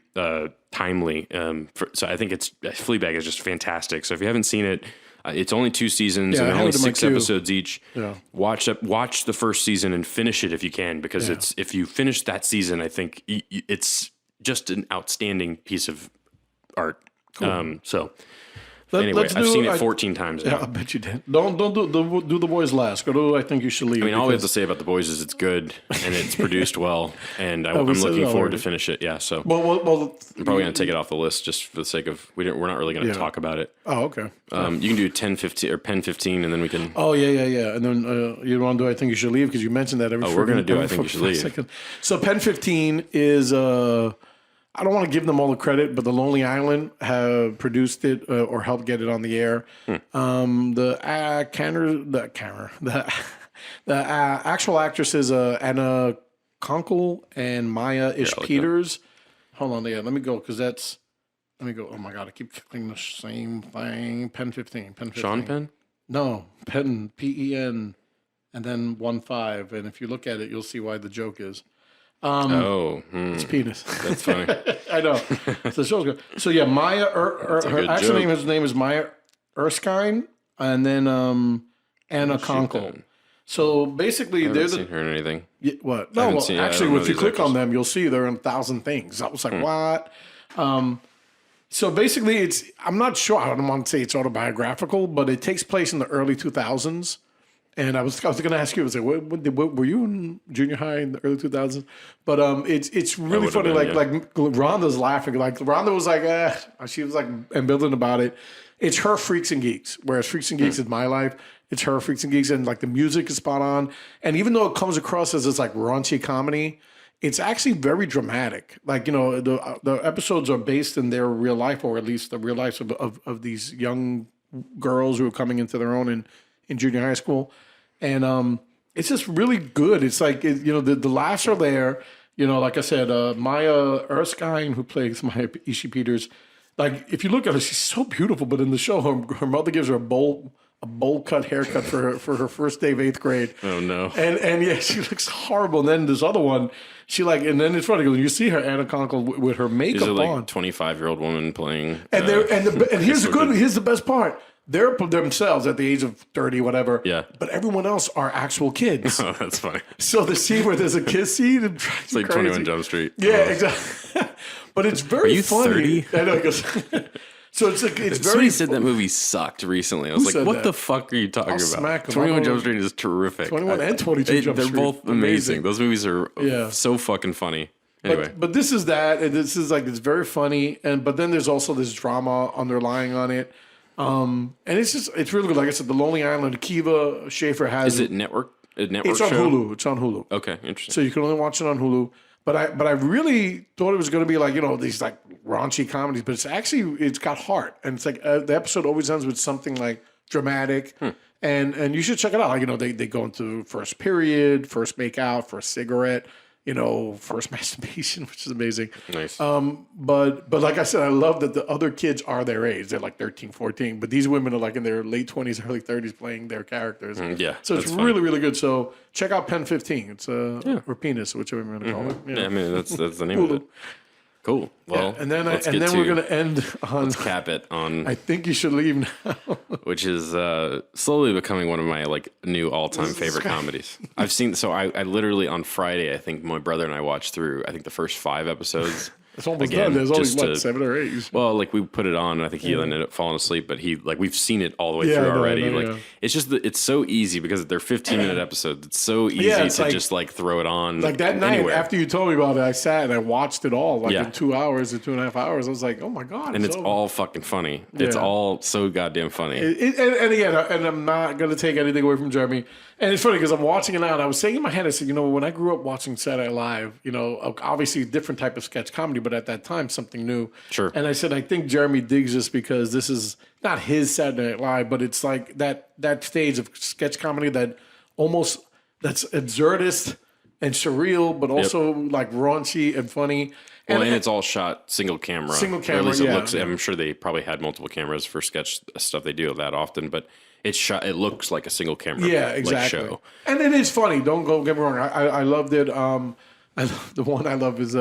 timely. So I think Fleabag is just fantastic. So if you haven't seen it, it's only 2 seasons and they're only 6 episodes each. Yeah. Watch the first season and finish it if you can, because if you finish that season, I think it's just an outstanding piece of art. Cool. Anyway, I've seen it 14 times now. Yeah, I bet you did. Don't do The Boys last. Go to I Think You Should Leave. I mean, all we have to say about The Boys is it's good and it's produced well, and I'm looking forward to finish it. Yeah, so well, I'm probably going to take it off the list just for the sake of we're not really going to talk about it. Oh, okay. You can do 10-15 or Pen 15, and then we can. Oh yeah. And then you want to do I Think You Should Leave, because you mentioned that every. We're going to do I Think You Should Leave. So Pen 15 is I don't want to give them all the credit, but The Lonely Island have produced it or helped get it on the air. The actual actresses Anna Konkle and Maya Peters. Hold on, let me go, because let me go. Oh my God, I keep clicking the same thing. Pen 15. Sean Penn? No, Penn, Pen, and then 15. And if you look at it, you'll see why the joke is. It's penis. That's funny. I know. So the show's good. So yeah, Maya. Her actual name is Maya Erskine, and then Anna Konkle. So basically, I haven't seen her in anything. Yeah, what? No, actually, if you click on them, you'll see they're in 1,000 things. I was like, what? So basically, I'm not sure. I don't want to say it's autobiographical, but it takes place in the early 2000s. And I was going to ask you, I was like, what, were you in junior high in the early 2000s? But it's really funny. Like Rhonda's laughing. Like Rhonda was like, she was like ambivalent about it. It's her Freaks and Geeks, whereas Freaks and Geeks is my life. It's her Freaks and Geeks, and like the music is spot on. And even though it comes across as this like raunchy comedy, it's actually very dramatic. Like, the episodes are based in their real life, or at least the real lives of these young girls who are coming into their own in junior high school. And it's just really good. It's like, the laughs are there. Like I said, Maya Erskine, who plays Maya Peters, like, if you look at her, she's so beautiful. But in the show, her mother gives her a bowl cut haircut for her first day of 8th grade. Oh, no. And yeah, she looks horrible. And then this other one, and then it's funny, because you see her, Anna Konkle, with her makeup on. Like 25-year-old woman playing. And here's the best part. They're themselves at the age of 30, whatever. Yeah. But everyone else are actual kids. Oh, that's funny. So the scene where there's a kiss scene. It's like 21 Jump Street. Yeah, exactly. But it's very funny. 30? I know. So it's very. Somebody said that movie sucked recently. I was like, what the fuck are you talking about? 21 Jump Street is terrific. 21 and 22 Jump Street. They're both amazing. Those movies are so fucking funny. Anyway. But this is that. And this is like, it's very funny. But then there's also this drama underlying on it. And it's really good. Like I said, The Lonely Island, Akiva Schaffer has. Is it network? It's on Hulu. It's on Hulu. Okay, interesting. So you can only watch it on Hulu. But I really thought it was going to be like, these like raunchy comedies, but it's got heart, and it's like the episode always ends with something like dramatic, and you should check it out. Like, they go into first period, first make out, first cigarette, first masturbation, which is amazing. Nice. But like I said, I love that the other kids are their age. They're like 13, 14, but these women are like in their late 20s, early 30s playing their characters. Yeah. So it's really, really good. So check out Pen 15. It's or Penis, whichever you want to call it. Yeah, I mean, that's the name of it. Cool. Well, and then we're going to end on. Let's cap it on. I Think You Should Leave Now, which is slowly becoming one of my like new all-time favorite comedies. I've seen. So I literally on Friday, I think my brother and I watched through. I think the first 5 episodes. It's almost again, done. There's only, just what, 7 or 8? Well, like we put it on, and I think he ended up falling asleep, but we've seen it all the way through already. It's just that it's so easy because they're 15-minute episodes. It's so easy to just like throw it on. Like that night anywhere. after you told me about it, I sat and I watched it all in 2 hours or 2.5 hours. I was like, oh my God. And it's all fucking funny. It's all so goddamn funny. And again, and I'm not going to take anything away from Jeremy. And it's funny because I'm watching it now and I was saying in my head, I said, when I grew up watching Saturday Night Live, obviously a different type of sketch comedy, but at that time, something new. Sure. And I said, I think Jeremy digs this because this is not his Saturday Night Live, but it's like that stage of sketch comedy that's absurdist and surreal, but also like raunchy and funny. And it's all shot single camera. Single camera, or at least it looks. I'm sure they probably had multiple cameras for sketch stuff. They do that often, but it's shot. It looks like a single camera. Yeah, exactly. Show. And it is funny. Don't get me wrong. I loved it. The one I love is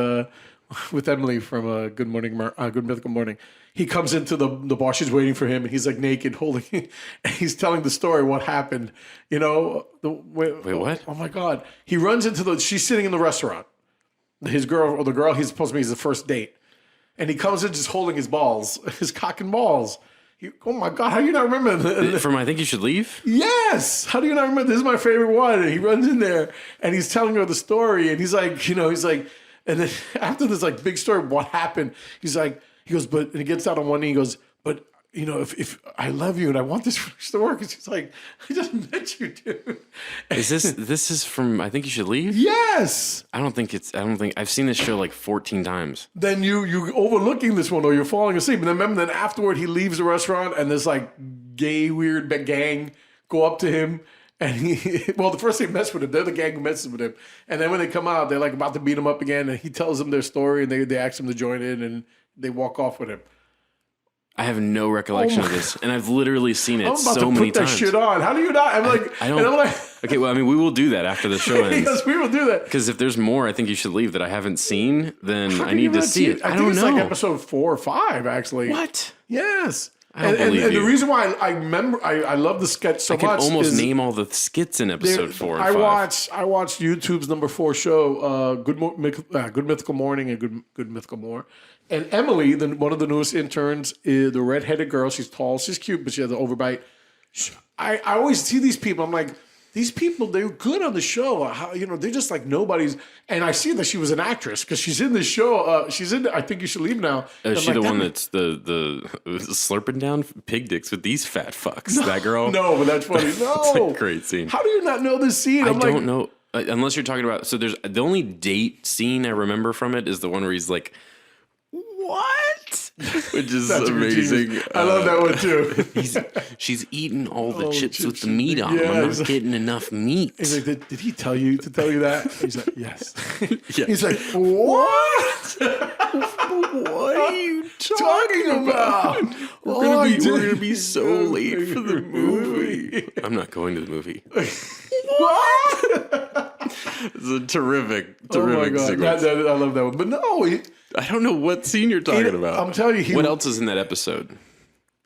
with Emily from Good Mythical Morning. He comes into the bar. She's waiting for him, and he's like naked, holding. And he's telling the story what happened. Wait, what? Oh my God! He runs into she's sitting in the restaurant. His girl or the girl he's supposed to be is the first date, and he comes in just holding his balls, his cock and balls. Oh my God! How do you not remember? From I Think You Should Leave? Yes. How do you not remember? This is my favorite one. And he runs in there and he's telling her the story, and he's like, and then after this like big story, what happened? He goes, but, and he gets down on one knee. He goes, but if I love you and I want this to work, and she's like, I just met you, dude. Is this is from I Think You Should Leave? Yes. I don't think I've seen this show like 14 times. Then you overlooking this one or you're falling asleep. And then remember, then afterward he leaves the restaurant and this like gay weird gang go up to him. And the first they mess with him. They're the gang who messes with him. And then when they come out, they're like about to beat him up again. And he tells them their story and they ask him to join in and they walk off with him. I have no recollection of this, and I've literally seen it so many times. I'm about to put that shit on. How do you not? I'm like, I don't. And I'm like, okay, well, I mean, we will do that after the show ends. Yes, we will do that. Because if there's more, I think you should leave that I haven't seen. Then I need to see it. I don't know. Like episode 4 or 5, actually. What? Yes. I don't believe you. And the reason why I remember, I love the sketch so much. I can almost name all the skits in episode 4 and 5. I watched YouTube's number 4 show, Good Mythical Morning and Good Mythical More. And Emily, one of the newest interns, is the redheaded girl. She's tall, she's cute, but she has an overbite. I always see these people. I'm like, these people, they're good on the show. They're just like nobody's. And I see that she was an actress because she's in this show. She's in I Think You Should Leave Now. Is she the one that's the slurping down pig dicks with these fat fucks? No, that girl? No, but that's funny. No. It's a great scene. How do you not know this scene? I don't know. Unless you're talking about, so there's the only date scene I remember from it is the one where he's like, what? Which is amazing. I love that one too. She's eating all the chips with the meat on them. I'm not getting enough meat. He's like, did he tell you that? He's like, yes. Yeah. He's like, what? What are you talking about? We're gonna be so late for the movie. I'm not going to the movie. What? It's a terrific oh my God. sequence. I love that one. But no, I don't know what scene you're talking about. I'm telling you. What else is in that episode?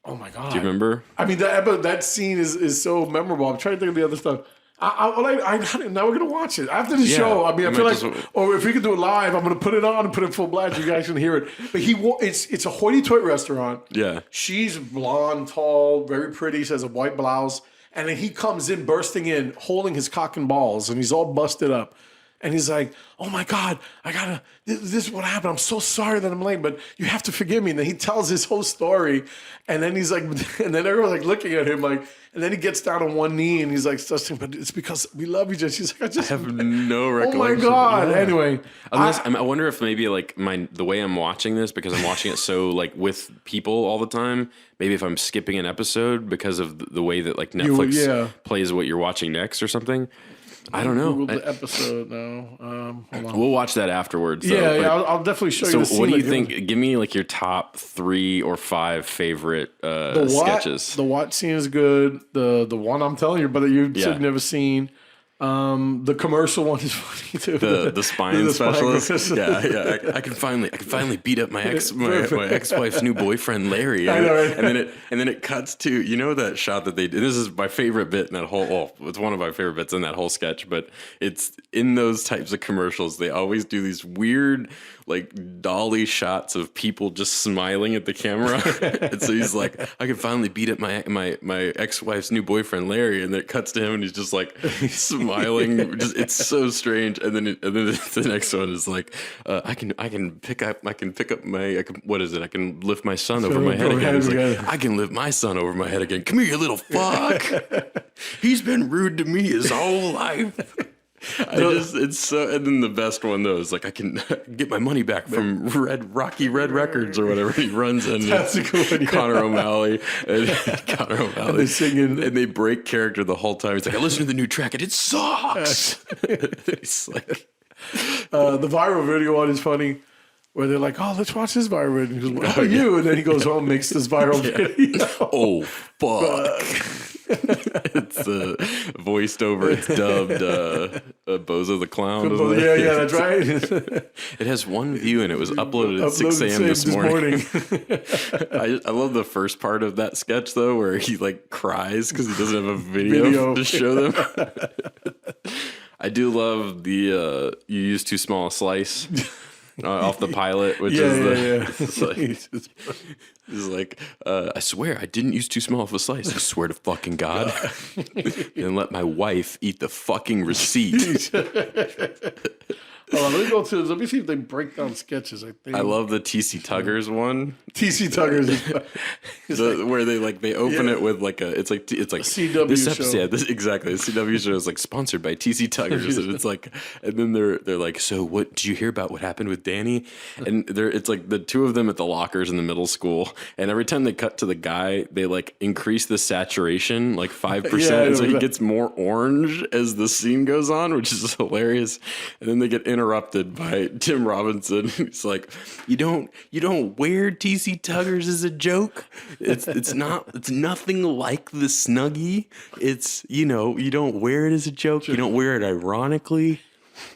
Oh my God. Do you remember? I mean, that scene is so memorable. I'm trying to think of the other stuff. Now we're going to watch it. After the show, I mean, I feel like, or if we could do it live, I'm going to put it on and put it full blast. You guys can hear it. But it's a hoity-toity restaurant. Yeah. She's blonde, tall, very pretty. She has a white blouse. And then he comes in, bursting in, holding his cock and balls, and he's all busted up. And he's like, oh my God, this is what happened. I'm so sorry that I'm late, but you have to forgive me. And then he tells his whole story. And then he's like, and then everyone's like looking at him like, and then he gets down on one knee and he's like, but it's because we love you. She's like, I have no recollection. Oh my God. Yeah. Anyway. I wonder if maybe like the way I'm watching this, because I'm watching it so like with people all the time, maybe if I'm skipping an episode because of the way that like Netflix plays what you're watching next or something. I don't know. Google the episode now. Hold on. We'll watch that afterwards. Yeah, I'll definitely show you the scene. So what do you think? Give me like your top 3 or 5 favorite sketches. The what scene is good. The one I'm telling you, but you said you've never seen. The commercial one is funny too. The spine specialist. Yeah. I can finally beat up my ex-wife's new boyfriend Larry. I know, right? And then it cuts to, you know, that shot that they did. This is my favorite bit in that whole. Well, it's one of my favorite bits in that whole sketch. But it's in those types of commercials. They always do these weird, like, dolly shots of people just smiling at the camera. And so he's like, I can finally beat up my ex-wife's new boyfriend Larry, and then it cuts to him and he's just like smiling. It's so strange. And then the next one is like, I can lift my son over my head again. He's like, I can lift my son over my head again. Come here, you little fuck. He's been rude to me his whole life. It's so, and then the best one though is like, I can get my money back from Rocky Red Records or whatever. He runs in. That's a good one. Connor O'Malley and they're singing, and they break character the whole time. He's like, I listened to the new track and it sucks. It's like the viral video one is funny, where they're like, oh, let's watch this viral video. He goes, what are you? And then he goes home and makes this viral video. Oh fuck. It's voiced over. It's dubbed Bozo the Clown. Yeah, that's right. It has one view and it was uploaded at 6 a.m. this morning. I love the first part of that sketch though, where he like cries because he doesn't have a video to show them. I do love the you use too small a slice. Off the pilot, which is like, I swear I didn't use too small of a slice. I swear to fucking God. And let my wife eat the fucking receipt. Let me see if they break down sketches. I love the TC Tuggers one. TC Tuggers is where they open it with like it's like CW this show. Episode, yeah, exactly. The CW show is like sponsored by TC Tuggers, and it's like, and then they're like, so what did you hear about what happened with Danny? And it's like the two of them at the lockers in the middle school, and every time they cut to the guy, they like increase the saturation like 5%, so he gets more orange as the scene goes on, which is hilarious. And then they get interrupted by Tim Robinson. He's like, you don't wear TC Tuggers as a joke. It's nothing like the Snuggie. It's, you don't wear it as a joke. You don't wear it ironically.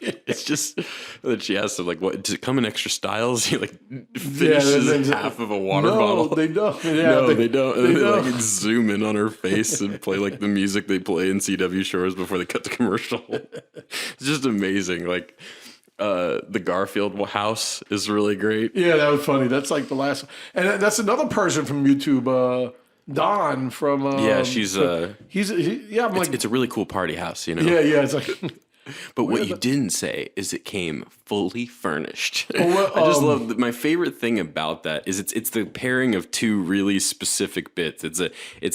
It's just that she asks him, like, what, does it come in extra styles? He like finishes half of a water bottle. They don't. Yeah, no, they don't. And they like zoom in on her face and play like the music they play in CW shows before they cut the commercial. It's just amazing. Like, the Garfield house is really great. Yeah, that was funny. That's like the last, and that's another person from YouTube. Don from she's it's a really cool party house, Yeah, it's like. But what you didn't say is it came fully furnished. I just love my favorite thing about that is it's the pairing of two really specific bits. It's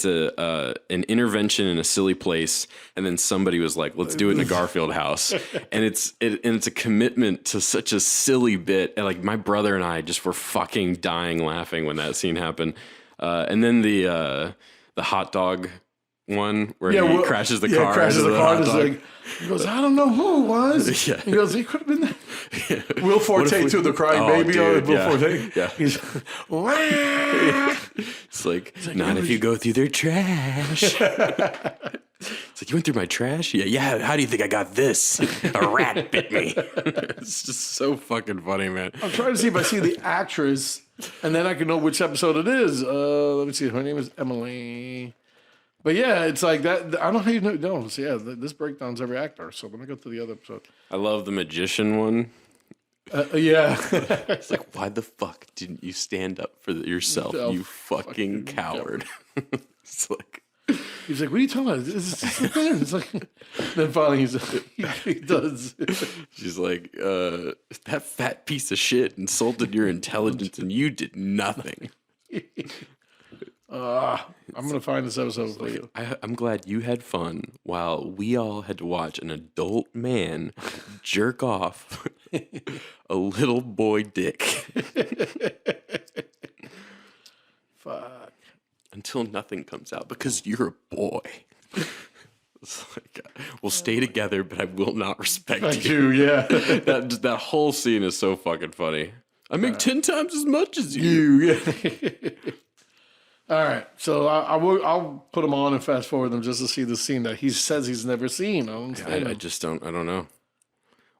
an intervention in a silly place, and then somebody was like, "Let's do it in a Garfield house," and it's a commitment to such a silly bit. And like my brother and I just were fucking dying laughing when that scene happened. And then the hot dog one where he crashes the car. Crashes the car. Like, he goes, I don't know who it was. Yeah. He goes, he could have been there. Yeah. Will Forte to the crying baby. Dude, Will Forte. Yeah. He's it's like not if you go through their trash. It's like, you went through my trash? Yeah. How do you think I got this? A rat bit me. It's just so fucking funny, man. I'm trying to see if I see the actress, and then I can know which episode it is. Let me see. Her name is Emily. But yeah, it's like that. I don't know how you know. So yeah, this breakdown's every actor. So let me go to the other episode. I love the magician one. Yeah. It's like, why the fuck didn't you stand up for yourself, you fucking coward? It's like, he's like, what are you talking about? It's like, then finally he does. She's like, that fat piece of shit insulted your intelligence and you did nothing. I'm going to find this episode for you. I'm glad you had fun while we all had to watch an adult man jerk off a little boy dick. Fuck. Until nothing comes out because you're a boy. It's like, we'll stay together, but I will not respect you. Yeah. That whole scene is so fucking funny. I make 10 times as much as you. Yeah. All right, so I'll put them on and fast forward them just to see the scene that he says he's never seen. I just don't. I don't know.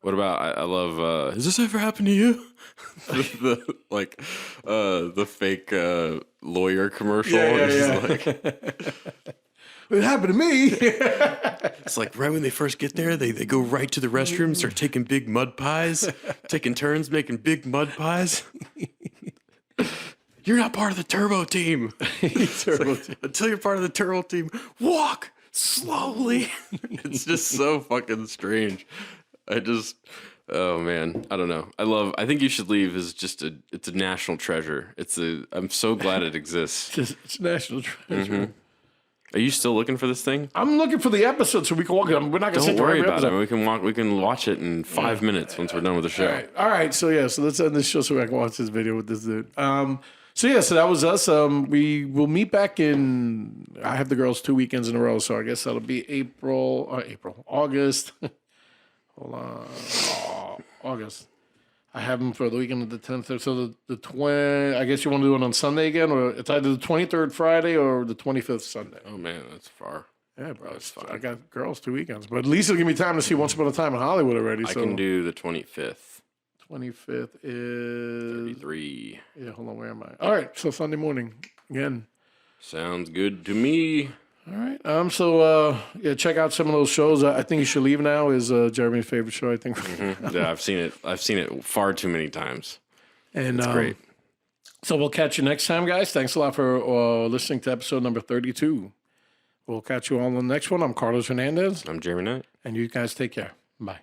What about? I love. Has this ever happened to you? the fake lawyer commercial. It happened to me. It's like right when they first get there, they go right to the restroom, start taking big mud pies, taking turns making big mud pies. You're not part of the turbo team. Until you're part of the turbo team, walk slowly. It's just so fucking strange. Oh man, I don't know. I think You Should Leave is just it's a national treasure. I'm so glad it exists. It's a national treasure. Mm-hmm. Are you still looking for this thing? I'm looking for the episode so we can walk it. We're not going to sit Don't worry about it. We can watch it in 5 minutes once we're done with the show. All right. So let's end this show so I can watch this video with this dude. So that was us. We will meet back in. I have the girls 2 weekends in a row, so I guess that'll be August. Hold on, August. I have them for the weekend of the 10th. So the 20. I guess you want to do it on Sunday again, or it's either the 23rd Friday or the 25th Sunday. Oh man, that's far. Yeah, bro. That's fine. I got girls 2 weekends, but at least it'll give me time to see Once Upon a Time in Hollywood already. I can do the 25th. 25th is 33. Yeah, hold on. Where am I? All right, so Sunday morning again. Sounds good to me. All right. Check out some of those shows. I Think You Should Leave Now is Jeremy's favorite show. I think. Mm-hmm. Yeah, I've seen it. I've seen it far too many times. And it's great. So we'll catch you next time, guys. Thanks a lot for listening to episode number 32. We'll catch you all on the next one. I'm Carlos Hernandez. I'm Jeremy Knight. And you guys take care. Bye.